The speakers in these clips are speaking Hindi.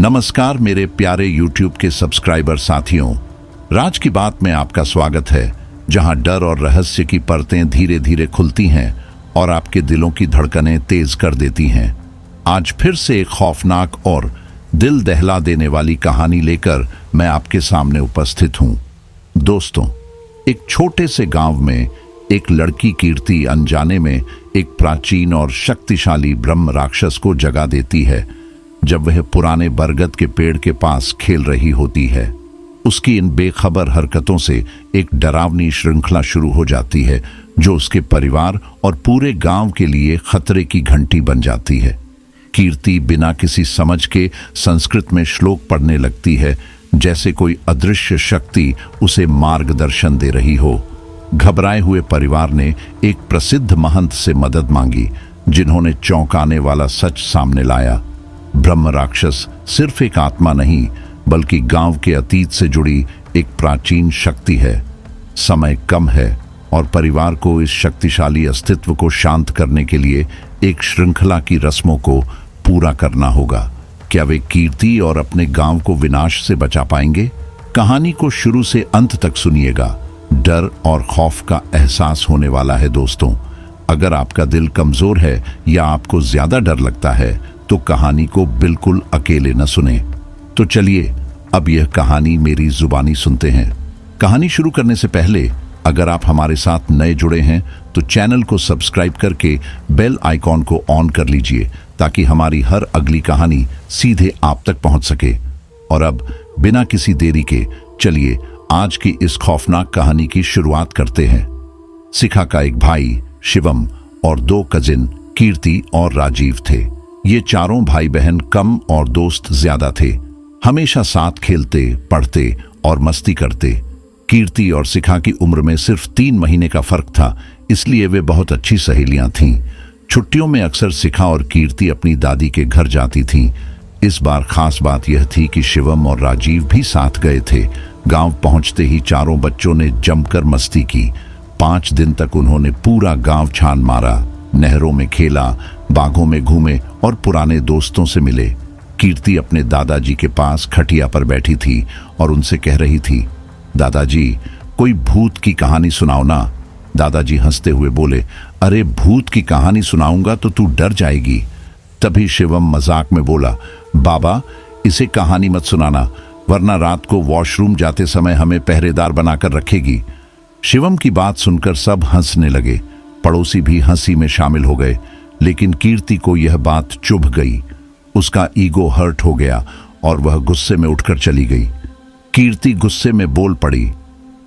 नमस्कार मेरे प्यारे YouTube के सब्सक्राइबर साथियों, राज की बात में आपका स्वागत है, जहां डर और रहस्य की परतें धीरे धीरे खुलती हैं और आपके दिलों की धड़कनें तेज कर देती हैं। आज फिर से एक खौफनाक और दिल दहला देने वाली कहानी लेकर मैं आपके सामने उपस्थित हूं। दोस्तों, एक छोटे से गांव में एक लड़की कीर्ति अनजाने में एक प्राचीन और शक्तिशाली ब्रह्म राक्षस को जगा देती है। जब वह पुराने बरगद के पेड़ के पास खेल रही होती है, उसकी इन बेखबर हरकतों से एक डरावनी श्रृंखला शुरू हो जाती है जो उसके परिवार और पूरे गांव के लिए खतरे की घंटी बन जाती है। कीर्ति बिना किसी समझ के संस्कृत में श्लोक पढ़ने लगती है, जैसे कोई अदृश्य शक्ति उसे मार्गदर्शन दे रही हो। घबराए हुए परिवार ने एक प्रसिद्ध महंत से मदद मांगी, जिन्होंने चौंकाने वाला सच सामने लाया। ब्रह्म राक्षस सिर्फ एक आत्मा नहीं, बल्कि गांव के अतीत से जुड़ी एक प्राचीन शक्ति है। समय कम है और परिवार को इस शक्तिशाली अस्तित्व को शांत करने के लिए एक श्रृंखला की रस्मों को पूरा करना होगा। क्या वे कीर्ति और अपने गांव को विनाश से बचा पाएंगे? कहानी को शुरू से अंत तक सुनिएगा। डर और खौफ का एहसास होने वाला है। दोस्तों, अगर आपका दिल कमजोर है या आपको ज्यादा डर लगता है, तो कहानी को बिल्कुल अकेले न सुने। तो चलिए अब यह कहानी मेरी जुबानी सुनते हैं। कहानी शुरू करने से पहले अगर आप हमारे साथ नए जुड़े हैं तो चैनल को सब्सक्राइब करके बेल आइकॉन को ऑन कर लीजिए, ताकि हमारी हर अगली कहानी सीधे आप तक पहुंच सके। और अब बिना किसी देरी के चलिए आज की इस खौफनाक कहानी की शुरुआत करते हैं। शिखा का एक भाई शिवम और दो कजिन कीर्ति और राजीव थे। ये चारों भाई बहन कम और दोस्त ज्यादा थे। हमेशा साथ खेलते, पढ़ते और मस्ती करते। कीर्ति और शिखा की उम्र में सिर्फ 3 महीने का फर्क था, इसलिए वे बहुत अच्छी सहेलियां थीं। छुट्टियों में अक्सर शिखा और कीर्ति अपनी दादी के घर जाती थीं। इस बार खास बात यह थी कि शिवम और राजीव भी साथ गए थे। गांव पहुंचते ही चारों बच्चों ने जमकर मस्ती की। 5 दिन तक उन्होंने पूरा गांव छान मारा, नहरों में खेला, बागों में घूमे और पुराने दोस्तों से मिले। कीर्ति अपने दादाजी के पास खटिया पर बैठी थी और उनसे कह रही थी, दादाजी कोई भूत की कहानी सुनाओ ना। दादाजी हंसते हुए बोले, अरे भूत की कहानी सुनाऊंगा तो तू डर जाएगी। तभी शिवम मजाक में बोला, बाबा इसे कहानी मत सुनाना, वरना रात को वॉशरूम जाते समय हमें पहरेदार बनाकर रखेगी। शिवम की बात सुनकर सब हंसने लगे। पड़ोसी भी हंसी में शामिल हो गए, लेकिन कीर्ति को यह बात चुभ गई। उसका ईगो हर्ट हो गया और वह गुस्से में उठकर चली गई। कीर्ति गुस्से में बोल पड़ी,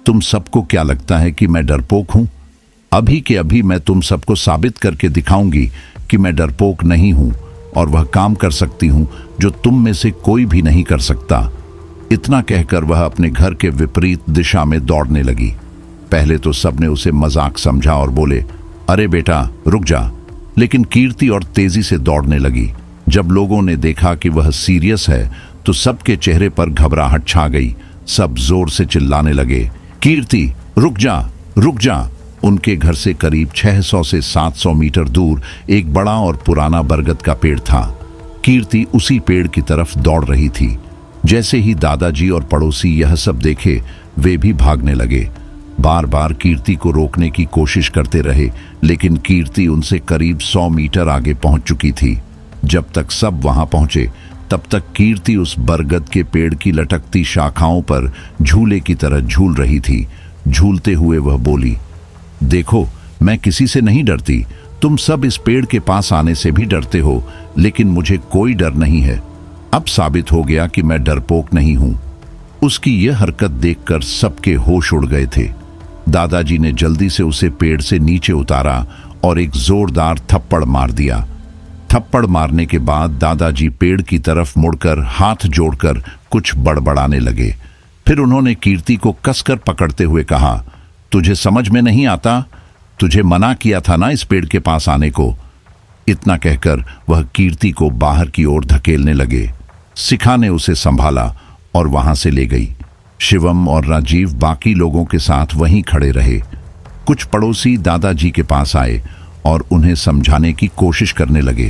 तुम सबको क्या लगता है कि मैं डरपोक हूं? अभी के अभी मैं तुम सबको साबित करके दिखाऊंगी कि मैं डरपोक नहीं हूं और वह काम कर सकती हूं जो तुम में से कोई भी नहीं कर सकता। इतना कहकर वह अपने घर के विपरीत दिशा में दौड़ने लगी। पहले तो सबने उसे मजाक समझा और बोले, अरे बेटा रुक जा, लेकिन कीर्ति और तेजी से दौड़ने लगी। जब लोगों ने देखा कि वह सीरियस है तो सबके चेहरे पर घबराहट छा गई। सब जोर से चिल्लाने लगे, कीर्ति रुक जा, रुक जा। उनके घर से करीब 600 से 700 मीटर दूर एक बड़ा और पुराना बरगद का पेड़ था। कीर्ति उसी पेड़ की तरफ दौड़ रही थी। जैसे ही दादाजी और पड़ोसी यह सब देखे, वे भी भागने लगे। बार बार कीर्ति को रोकने की कोशिश करते रहे, लेकिन कीर्ति उनसे करीब 100 मीटर आगे पहुंच चुकी थी। जब तक सब वहां पहुंचे, तब तक कीर्ति उस बरगद के पेड़ की लटकती शाखाओं पर झूले की तरह झूल रही थी। झूलते हुए वह बोली, देखो मैं किसी से नहीं डरती। तुम सब इस पेड़ के पास आने से भी डरते हो, लेकिन मुझे कोई डर नहीं है। अब साबित हो गया कि मैं डरपोक नहीं हूं। उसकी यह हरकत देखकर सबके होश उड़ गए थे। दादाजी ने जल्दी से उसे पेड़ से नीचे उतारा और एक जोरदार थप्पड़ मार दिया। थप्पड़ मारने के बाद दादाजी पेड़ की तरफ मुड़कर हाथ जोड़कर कुछ बड़बड़ाने लगे। फिर उन्होंने कीर्ति को कसकर पकड़ते हुए कहा, तुझे समझ में नहीं आता? तुझे मना किया था ना इस पेड़ के पास आने को। इतना कहकर वह कीर्ति को बाहर की ओर धकेलने लगे। शिखा ने उसे संभाला और वहां से ले गई। शिवम और राजीव बाकी लोगों के साथ वहीं खड़े रहे। कुछ पड़ोसी दादाजी के पास आए और उन्हें समझाने की कोशिश करने लगे।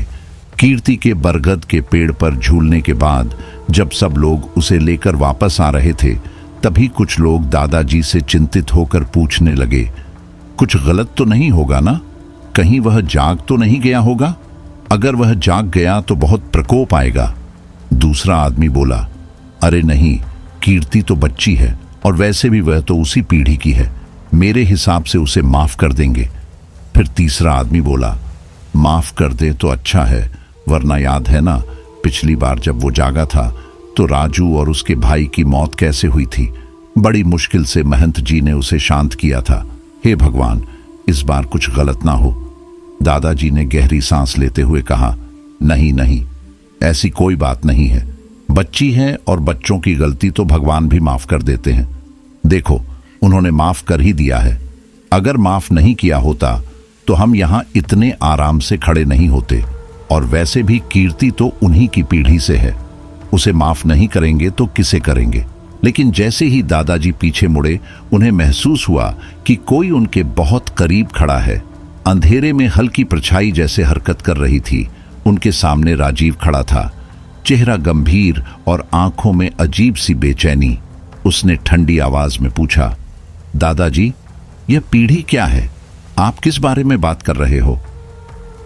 कीर्ति के बरगद के पेड़ पर झूलने के बाद जब सब लोग उसे लेकर वापस आ रहे थे तभी कुछ लोग दादाजी से चिंतित होकर पूछने लगे, कुछ गलत तो नहीं होगा ना? कहीं वह जाग तो नहीं गया होगा? अगर वह जाग गया तो बहुत प्रकोप आएगा। दूसरा आदमी बोला, अरे नहीं, कीर्ति तो बच्ची है और वैसे भी वह तो उसी पीढ़ी की है, मेरे हिसाब से उसे माफ कर देंगे। फिर तीसरा आदमी बोला, माफ कर दे तो अच्छा है, वरना याद है ना पिछली बार जब वो जागा था तो राजू और उसके भाई की मौत कैसे हुई थी? बड़ी मुश्किल से महंत जी ने उसे शांत किया था। हे भगवान, इस बार कुछ गलत ना हो। दादाजी ने गहरी सांस लेते हुए कहा, नहीं नहीं, ऐसी कोई बात नहीं है। बच्ची है और बच्चों की गलती तो भगवान भी माफ कर देते हैं। देखो, उन्होंने माफ कर ही दिया है। अगर माफ नहीं किया होता तो हम यहाँ इतने आराम से खड़े नहीं होते। और वैसे भी कीर्ति तो उन्हीं की पीढ़ी से है, उसे माफ नहीं करेंगे तो किसे करेंगे? लेकिन जैसे ही दादाजी पीछे मुड़े उन्हें महसूस हुआ कि कोई उनके बहुत करीब खड़ा है। अंधेरे में हल्की परछाई जैसे हरकत कर रही थी। उनके सामने राजीव खड़ा था, चेहरा गंभीर और आंखों में अजीब सी बेचैनी। उसने ठंडी आवाज में पूछा, दादाजी, यह पीढ़ी क्या है? आप किस बारे में बात कर रहे हो?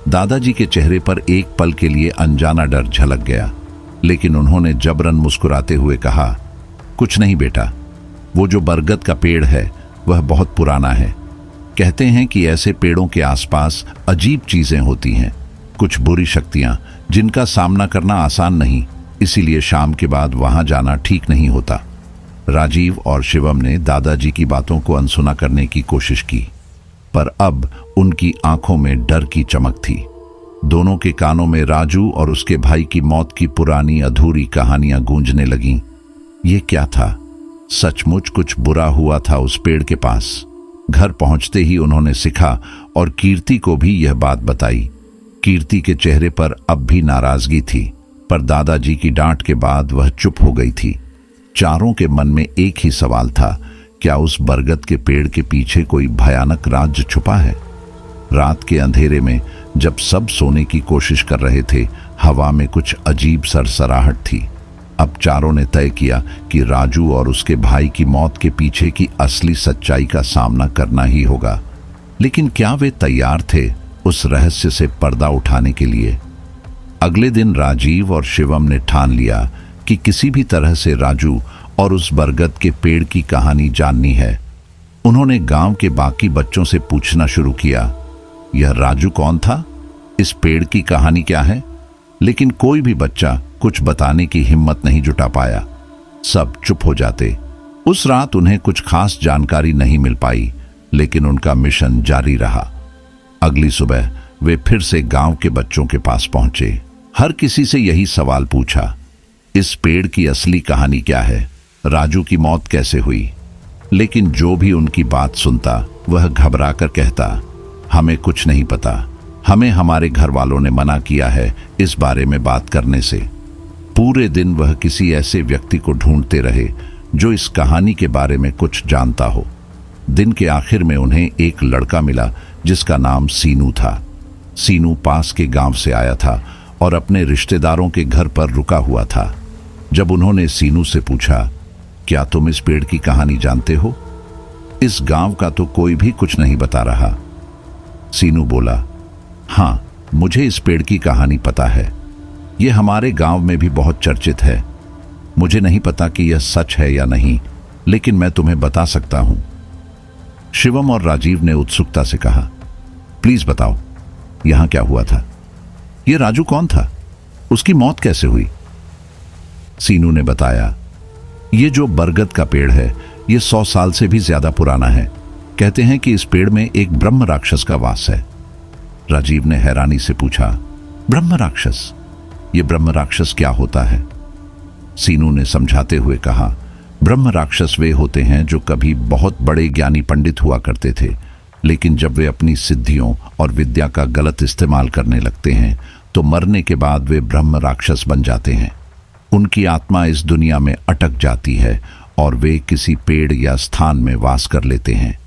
दादाजी के चेहरे पर एक पल के लिए अनजाना डर झलक गया, लेकिन उन्होंने जबरन मुस्कुराते हुए कहा, कुछ नहीं बेटा, वो जो बरगद का पेड़ है वह बहुत पुराना है। कहते हैं कि ऐसे पेड़ों के आसपास अजीब चीजें होती हैं, कुछ बुरी शक्तियां जिनका सामना करना आसान नहीं, इसीलिए शाम के बाद वहां जाना ठीक नहीं होता। राजीव और शिवम ने दादाजी की बातों को अनसुना करने की कोशिश की, पर अब उनकी आंखों में डर की चमक थी। दोनों के कानों में राजू और उसके भाई की मौत की पुरानी अधूरी कहानियां गूंजने लगीं। ये क्या था? सचमुच कुछ बुरा हुआ था उस पेड़ के पास। घर पहुंचते ही उन्होंने सिखा और कीर्ति को भी यह बात बताई। कीर्ति के चेहरे पर अब भी नाराजगी थी, पर दादाजी की डांट के बाद वह चुप हो गई थी। चारों के मन में एक ही सवाल था, क्या उस बरगद के पेड़ के पीछे कोई भयानक राज छुपा है? रात के अंधेरे में जब सब सोने की कोशिश कर रहे थे, हवा में कुछ अजीब सरसराहट थी। अब चारों ने तय किया कि राजू और उसके भाई की मौत के पीछे की असली सच्चाई का सामना करना ही होगा। लेकिन क्या वे तैयार थे उस रहस्य से पर्दा उठाने के लिए? अगले दिन राजीव और शिवम ने ठान लिया कि किसी भी तरह से राजू और उस बरगद के पेड़ की कहानी जाननी है। उन्होंने गांव के बाकी बच्चों से पूछना शुरू किया, यह राजू कौन था? इस पेड़ की कहानी क्या है? लेकिन कोई भी बच्चा कुछ बताने की हिम्मत नहीं जुटा पाया। सब चुप हो जाते। उस रात उन्हें कुछ खास जानकारी नहीं मिल पाई, लेकिन उनका मिशन जारी रहा। अगली सुबह वे फिर से गांव के बच्चों के पास पहुंचे। हर किसी से यही सवाल पूछा, इस पेड़ की असली कहानी क्या है? राजू की मौत कैसे हुई? लेकिन जो भी उनकी बात सुनता वह घबरा कर कहता, हमें कुछ नहीं पता, हमें हमारे घर वालों ने मना किया है इस बारे में बात करने से। पूरे दिन वह किसी ऐसे व्यक्ति को ढूंढते रहे जो इस कहानी के बारे में कुछ जानता हो। दिन के आखिर में उन्हें एक लड़का मिला जिसका नाम सीनू था। सीनू पास के गांव से आया था और अपने रिश्तेदारों के घर पर रुका हुआ था। जब उन्होंने सीनू से पूछा, क्या तुम इस पेड़ की कहानी जानते हो? इस गांव का तो कोई भी कुछ नहीं बता रहा। सीनू बोला, हाँ, मुझे इस पेड़ की कहानी पता है। यह हमारे गांव में भी बहुत चर्चित है। मुझे नहीं पता कि यह सच है या नहीं, लेकिन मैं तुम्हें बता सकता हूं। शिवम और राजीव ने उत्सुकता से कहा, प्लीज बताओ, यहां क्या हुआ था? यह राजू कौन था? उसकी मौत कैसे हुई? सीनू ने बताया, ये जो बरगद का पेड़ है, ये 100 साल से भी ज्यादा पुराना है। कहते हैं कि इस पेड़ में एक ब्रह्म राक्षस का वास है। राजीव ने हैरानी से पूछा, ब्रह्म राक्षस? ये ब्रह्म राक्षस क्या होता है? सीनू ने समझाते हुए कहा, ब्रह्म राक्षस वे होते हैं जो कभी बहुत बड़े ज्ञानी पंडित हुआ करते थे, लेकिन जब वे अपनी सिद्धियों और विद्या का गलत इस्तेमाल करने लगते हैं तो मरने के बाद वे ब्रह्म राक्षस बन जाते हैं। उनकी आत्मा इस दुनिया में अटक जाती है और वे किसी पेड़ या स्थान में वास कर लेते हैं।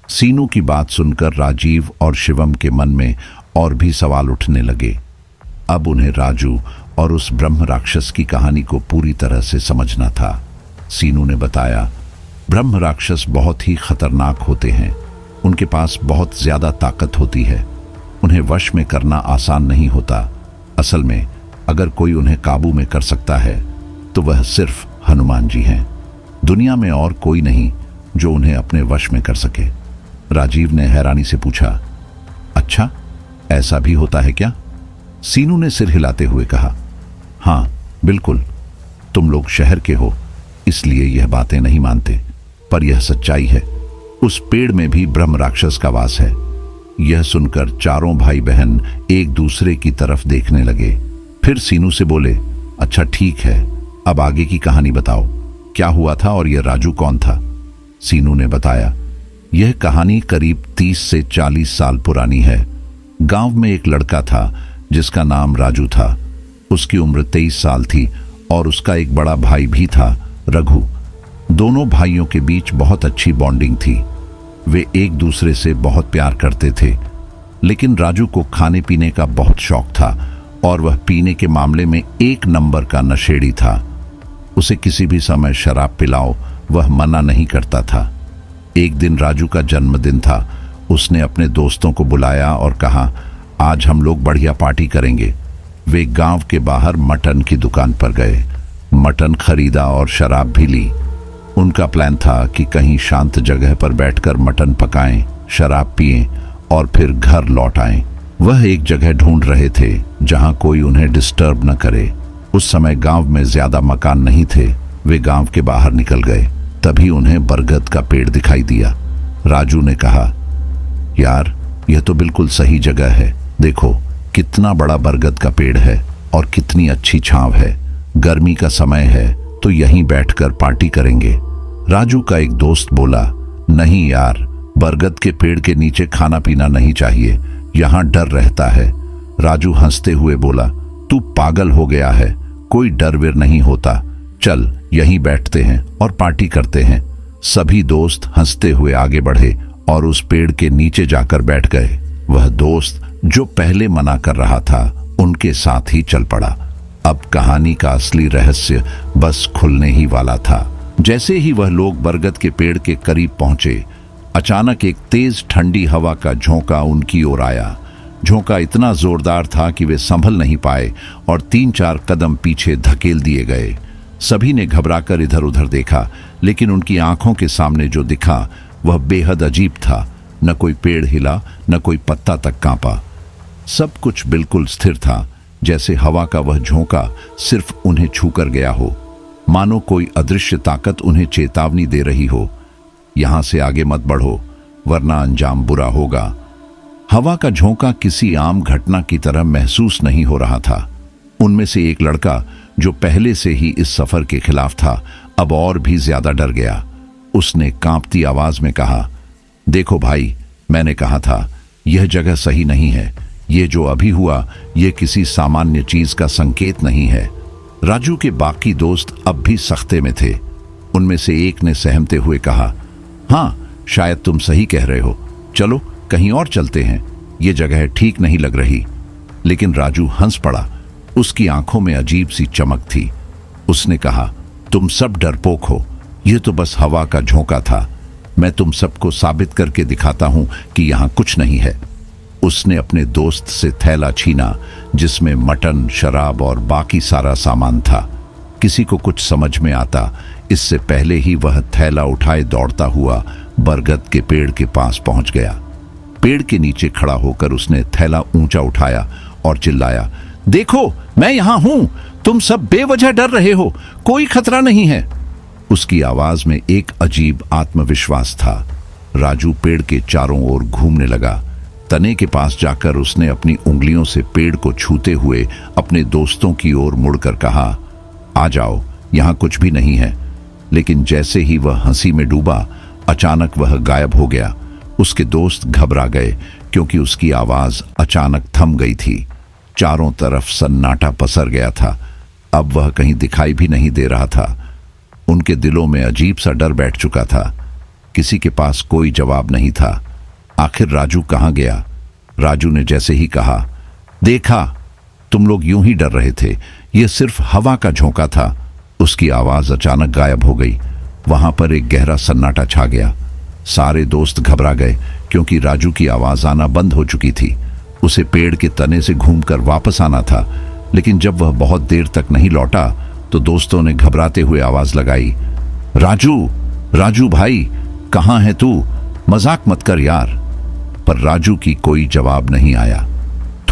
सीनू की बात सुनकर राजीव और शिवम के मन में और भी सवाल उठने लगे। अब उन्हें राजू और उस ब्रह्म राक्षस की कहानी को पूरी तरह से समझना था। सीनू ने बताया, ब्रह्म राक्षस बहुत ही खतरनाक होते हैं। उनके पास बहुत ज्यादा ताकत होती है। उन्हें वश में करना आसान नहीं होता। असल में अगर कोई उन्हें काबू में कर सकता है तो वह सिर्फ हनुमान जी हैं। दुनिया में और कोई नहीं जो उन्हें अपने वश में कर सके। राजीव ने हैरानी से पूछा, अच्छा, ऐसा भी होता है क्या? सीनू ने सिर हिलाते हुए कहा, हाँ बिल्कुल। तुम लोग शहर के हो इसलिए यह बातें नहीं मानते, पर यह सच्चाई है। उस पेड़ में भी ब्रह्म राक्षस का वास है। यह सुनकर चारों भाई बहन एक दूसरे की तरफ देखने लगे। फिर सीनू से बोले, अच्छा ठीक है, अब आगे की कहानी बताओ। क्या हुआ था और यह राजू कौन था? सीनू ने बताया, यह कहानी करीब 30 से 40 साल पुरानी है। गांव में एक लड़का था जिसका नाम राजू था। उसकी उम्र 23 साल थी और उसका एक बड़ा भाई भी था, रघु। दोनों भाइयों के बीच बहुत अच्छी बॉन्डिंग थी। वे एक दूसरे से बहुत प्यार करते थे। लेकिन राजू को खाने पीने का बहुत शौक था और वह पीने के मामले में एक नंबर का नशेड़ी था। उसे किसी भी समय शराब पिलाओ वह मना नहीं करता था। एक दिन राजू का जन्मदिन था। उसने अपने दोस्तों को बुलाया और कहा, आज हम लोग बढ़िया पार्टी करेंगे। वे गांव के बाहर मटन की दुकान पर गए, मटन खरीदा और शराब भी ली। उनका प्लान था कि कहीं शांत जगह पर बैठकर मटन पकाएं, शराब पिएं और फिर घर लौट आएं। वह एक जगह ढूंढ रहे थे जहां कोई उन्हें डिस्टर्ब न करे। उस समय गांव में ज्यादा मकान नहीं थे। वे गांव के बाहर निकल गए। तभी उन्हें बरगद का पेड़ दिखाई दिया। राजू ने कहा, यार यह तो बिल्कुल सही जगह है। देखो कितना बड़ा बरगद का पेड़ है और कितनी अच्छी छांव है। गर्मी का समय है तो यहीं बैठकर पार्टी करेंगे। राजू का एक दोस्त बोला, नहीं यार, बरगद के पेड़ के नीचे खाना पीना नहीं चाहिए, यहाँ डर रहता है। राजू हंसते हुए बोला, तू पागल हो गया है, कोई डर विर नहीं होता। चल यहीं बैठते हैं और पार्टी करते हैं। सभी दोस्त हंसते हुए आगे बढ़े और उस पेड़ के नीचे जाकर बैठ गए। वह दोस्त जो पहले मना कर रहा था उनके साथ ही चल पड़ा। अब कहानी का असली रहस्य बस खुलने ही वाला था। जैसे ही वह लोग बरगद के पेड़ के करीब पहुंचे, अचानक एक तेज ठंडी हवा का झोंका उनकी ओर आया। झोंका इतना जोरदार था कि वे संभल नहीं पाए और 3-4 कदम पीछे धकेल दिए गए। सभी ने घबराकर इधर उधर देखा, लेकिन उनकी आंखों के सामने जो दिखा वह बेहद अजीब था। न कोई पेड़ हिला, न कोई पत्ता तक कांपा। सब कुछ बिल्कुल स्थिर था, जैसे हवा का वह झोंका सिर्फ उन्हें छूकर गया हो। मानो कोई अदृश्य ताकत उन्हें चेतावनी दे रही हो, यहां से आगे मत बढ़ो वरना अंजाम बुरा होगा। हवा का झोंका किसी आम घटना की तरह महसूस नहीं हो रहा था। उनमें से एक लड़का जो पहले से ही इस सफर के खिलाफ था, अब और भी ज्यादा डर गया। उसने कांपती आवाज में कहा, देखो भाई, मैंने कहा था यह जगह सही नहीं है। ये जो अभी हुआ ये किसी सामान्य चीज का संकेत नहीं है। राजू के बाकी दोस्त अब भी सख्ते में थे। उनमें से एक ने सहमते हुए कहा, हाँ शायद तुम सही कह रहे हो, चलो कहीं और चलते हैं, ये जगह ठीक नहीं लग रही। लेकिन राजू हंस पड़ा। उसकी आंखों में अजीब सी चमक थी। उसने कहा, तुम सब डरपोक हो, यह तो बस हवा का झोंका था। मैं तुम सबको साबित करके दिखाता हूं कि यहां कुछ नहीं है। उसने अपने दोस्त से थैला छीना जिसमें मटन, शराब और बाकी सारा सामान था। किसी को कुछ समझ में आता इससे पहले ही वह थैला उठाए दौड़ता हुआ बरगद के पेड़ के पास पहुंच गया। पेड़ के नीचे खड़ा होकर उसने थैला ऊंचा उठाया और चिल्लाया, देखो मैं यहां हूं, तुम सब बेवजह डर रहे हो, कोई खतरा नहीं है। उसकी आवाज में एक अजीब आत्मविश्वास था। राजू पेड़ के चारों ओर घूमने लगा। तने के पास जाकर उसने अपनी उंगलियों से पेड़ को छूते हुए अपने दोस्तों की ओर मुड़कर कहा, आ जाओ, यहां कुछ भी नहीं है। लेकिन जैसे ही वह हंसी में डूबा, अचानक वह गायब हो गया। उसके दोस्त घबरा गए क्योंकि उसकी आवाज अचानक थम गई थी। चारों तरफ सन्नाटा पसर गया था। अब वह कहीं दिखाई भी नहीं दे रहा था। उनके दिलों में अजीब सा डर बैठ चुका था। किसी के पास कोई जवाब नहीं था। आखिर राजू कहां गया? राजू ने जैसे ही कहा, देखा, तुम लोग यूं ही डर रहे थे, यह सिर्फ हवा का झोंका था। उसकी आवाज अचानक गायब हो गई। वहां पर एक गहरा सन्नाटा छा गया। सारे दोस्त घबरा गए क्योंकि राजू की आवाज आना बंद हो चुकी थी। उसे पेड़ के तने से घूमकर वापस आना था, लेकिन जब वह बहुत देर तक नहीं लौटा तो दोस्तों ने घबराते हुए आवाज लगाई, राजू, राजू भाई, कहां है तू? मजाक मत कर यार। पर राजू की कोई जवाब नहीं आया।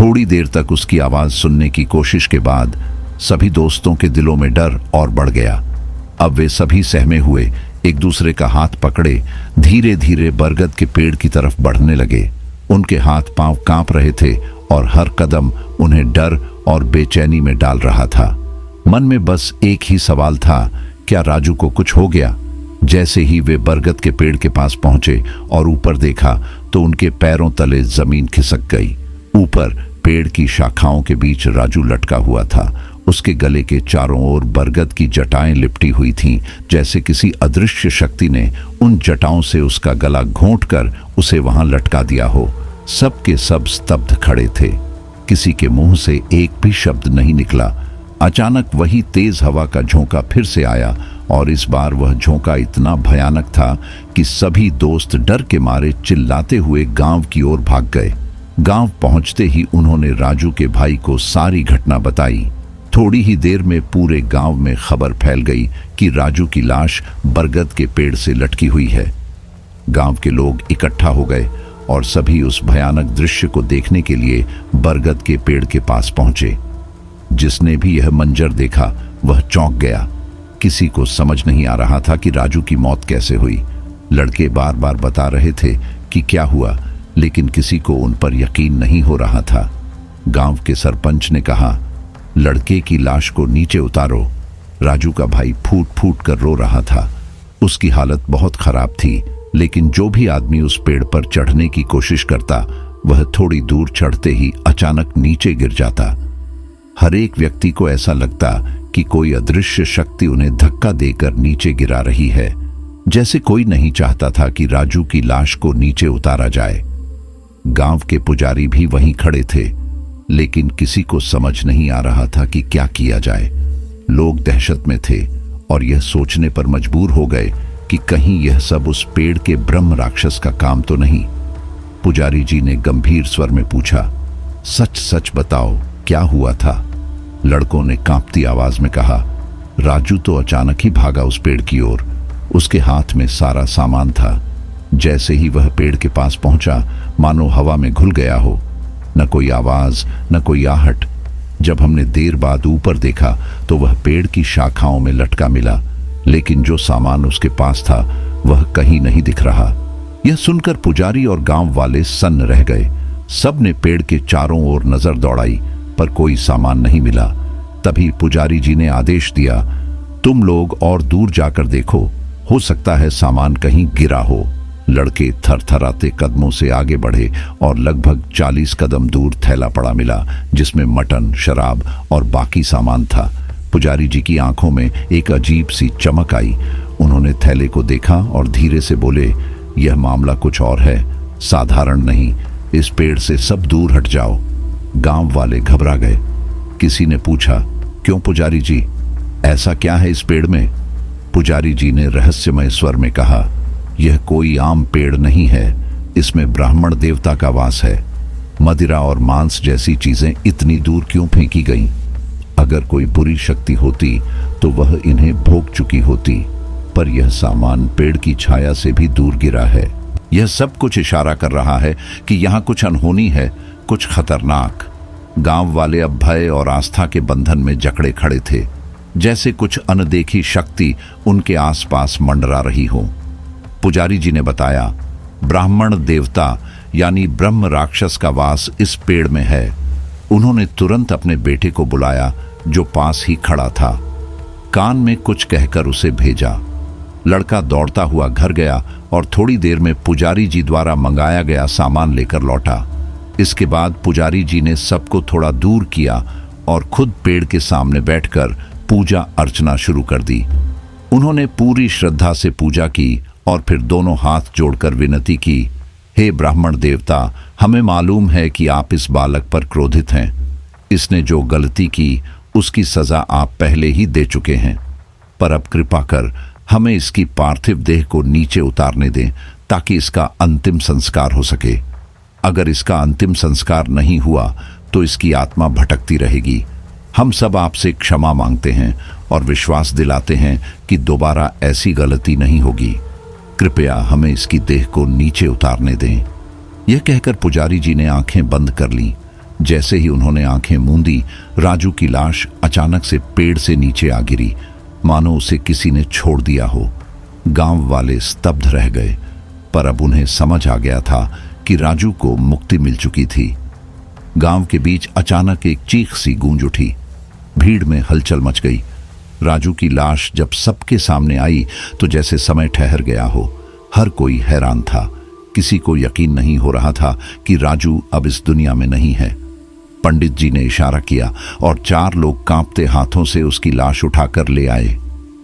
थोड़ी देर तक उसकी आवाज सुनने की कोशिश के बाद सभी दोस्तों के दिलों में डर और बढ़ गया। अब वे सभी सहमे हुए एक दूसरे का हाथ पकड़े धीरे धीरे बरगद के पेड़ की तरफ बढ़ने लगे। उनके हाथ पांव कांप रहे थे और हर कदम उन्हें डर और बेचैनी में डाल रहा था। मन में बस एक ही सवाल था, क्या राजू को कुछ हो गया? जैसे ही वे बरगद के पेड़ के पास पहुंचे और ऊपर देखा तो उनके पैरों तले जमीन खिसक गई। ऊपर पेड़ की शाखाओं के बीच राजू लटका हुआ था। उसके गले के चारों ओर बरगद की जटाएं लिपटी हुई थीं, जैसे किसी अदृश्य शक्ति ने उन जटाओं से उसका गला घोंटकर उसे वहां लटका दिया हो। सब के सब स्तब्ध खड़े थे। किसी के मुंह से एक भी शब्द नहीं निकला। अचानक वही तेज हवा का झोंका फिर से आया और इस बार वह झोंका इतना भयानक था कि सभी दोस्त डर के मारे चिल्लाते हुए गांव की ओर भाग गए। गांव पहुंचते ही उन्होंने राजू के भाई को सारी घटना बताई। थोड़ी ही देर में पूरे गांव में खबर फैल गई कि राजू की लाश बरगद के पेड़ से लटकी हुई है। गांव के लोग इकट्ठा हो गए और सभी उस भयानक दृश्य को देखने के लिए बरगद के पेड़ के पास पहुंचे। जिसने भी यह मंजर देखा वह चौंक गया। किसी को समझ नहीं आ रहा था कि राजू की मौत कैसे हुई। लड़के बार बार बता रहे थे कि क्या हुआ, लेकिन किसी को उन पर यकीन नहीं हो रहा था। गांव के सरपंच ने कहा, लड़के की लाश को नीचे उतारो। राजू का भाई फूट फूट कर रो रहा था। उसकी हालत बहुत खराब थी, लेकिन जो भी आदमी उस पेड़ पर चढ़ने की कोशिश करता वह थोड़ी दूर चढ़ते ही अचानक नीचे गिर जाता। हर एक व्यक्ति को ऐसा लगता कि कोई अदृश्य शक्ति उन्हें धक्का देकर नीचे गिरा रही है, जैसे कोई नहीं चाहता था कि राजू की लाश को नीचे उतारा जाए। गांव के पुजारी भी वहीं खड़े थे, लेकिन किसी को समझ नहीं आ रहा था कि क्या किया जाए। लोग दहशत में थे और यह सोचने पर मजबूर हो गए कि कहीं यह सब उस पेड़ के ब्रह्म राक्षस का काम तो नहीं। पुजारी जी ने गंभीर स्वर में पूछा, सच सच बताओ, क्या हुआ था? लड़कों ने कांपती आवाज में कहा, राजू तो अचानक ही भागा उस पेड़ की ओर। उसके हाथ में सारा सामान था। जैसे ही वह पेड़ के पास पहुंचा, मानो हवा में घुल गया हो। न कोई आवाज, न कोई आहट। जब हमने देर बाद ऊपर देखा तो वह पेड़ की शाखाओं में लटका मिला, लेकिन जो सामान उसके पास था वह कहीं नहीं दिख रहा। यह सुनकर पुजारी और गांव वाले सन्न रह गए। सब ने पेड़ के चारों ओर नजर दौड़ाई, पर कोई सामान नहीं मिला। तभी पुजारी जी ने आदेश दिया, तुम लोग और दूर जाकर देखो, हो सकता है सामान कहीं गिरा हो। लड़के थरथराते कदमों से आगे बढ़े और लगभग 40 कदम दूर थैला पड़ा मिला, जिसमें मटन, शराब और बाकी सामान था। पुजारी जी की आंखों में एक अजीब सी चमक आई। उन्होंने थैले को देखा और धीरे से बोले, यह मामला कुछ और है, साधारण नहीं। इस पेड़ से सब दूर हट जाओ। गांव वाले घबरा गए। किसी ने पूछा, क्यों पुजारी जी, ऐसा क्या है इस पेड़ में? पुजारी जी ने रहस्यमय स्वर में कहा, यह कोई आम पेड़ नहीं है, इसमें ब्राह्मण देवता का वास है। मदिरा और मांस जैसी चीजें इतनी दूर क्यों फेंकी गईं? अगर कोई बुरी शक्ति होती तो वह इन्हें भोग चुकी होती, पर यह सामान पेड़ की छाया से भी दूर गिरा है। यह सब कुछ इशारा कर रहा है कि यहाँ कुछ अनहोनी है, कुछ खतरनाक। गांव वाले अब भय और आस्था के बंधन में जकड़े खड़े थे, जैसे कुछ अनदेखी शक्ति उनके आसपास मंडरा रही हो। पुजारी जी ने बताया, ब्राह्मण देवता यानी ब्रह्म राक्षस का वास इस पेड़ में है। उन्होंने तुरंत अपने बेटे को बुलाया, जो पास ही खड़ा था। कान में कुछ कहकर उसे भेजा। लड़का दौड़ता हुआ घर गया और थोड़ी देर में पुजारी जी द्वारा मंगाया गया सामान लेकर लौटा। इसके बाद पुजारी जी ने सबको थोड़ा दूर किया और खुद पेड़ के सामने बैठकर पूजा अर्चना शुरू कर दी। उन्होंने पूरी श्रद्धा से पूजा की और फिर दोनों हाथ जोड़कर विनती की, हे ब्राह्मण देवता, हमें मालूम है कि आप इस बालक पर क्रोधित हैं। इसने जो गलती की उसकी सजा आप पहले ही दे चुके हैं, पर अब कृपा कर हमें इसकी पार्थिव देह को नीचे उतारने दें ताकि इसका अंतिम संस्कार हो सके। अगर इसका अंतिम संस्कार नहीं हुआ तो इसकी आत्मा भटकती रहेगी। हम सब आपसे क्षमा मांगते हैं और विश्वास दिलाते हैं कि दोबारा ऐसी गलती नहीं होगी। कृपया हमें इसकी देह को नीचे उतारने दें। यह कहकर पुजारी जी ने आंखें बंद कर लीं। जैसे ही उन्होंने आंखें मूंदी, राजू की लाश अचानक से पेड़ से नीचे आ गिरी, मानो उसे किसी ने छोड़ दिया हो। गांव वाले स्तब्ध रह गए, पर अब उन्हें समझ आ गया था कि राजू को मुक्ति मिल चुकी थी। गांव के बीच अचानक एक चीख सी गूंज उठी। भीड़ में हलचल मच गई। राजू की लाश जब सबके सामने आई तो जैसे समय ठहर गया हो। हर कोई हैरान था। किसी को यकीन नहीं हो रहा था कि राजू अब इस दुनिया में नहीं है। पंडित जी ने इशारा किया और 4 लोग कांपते हाथों से उसकी लाश उठाकर ले आए।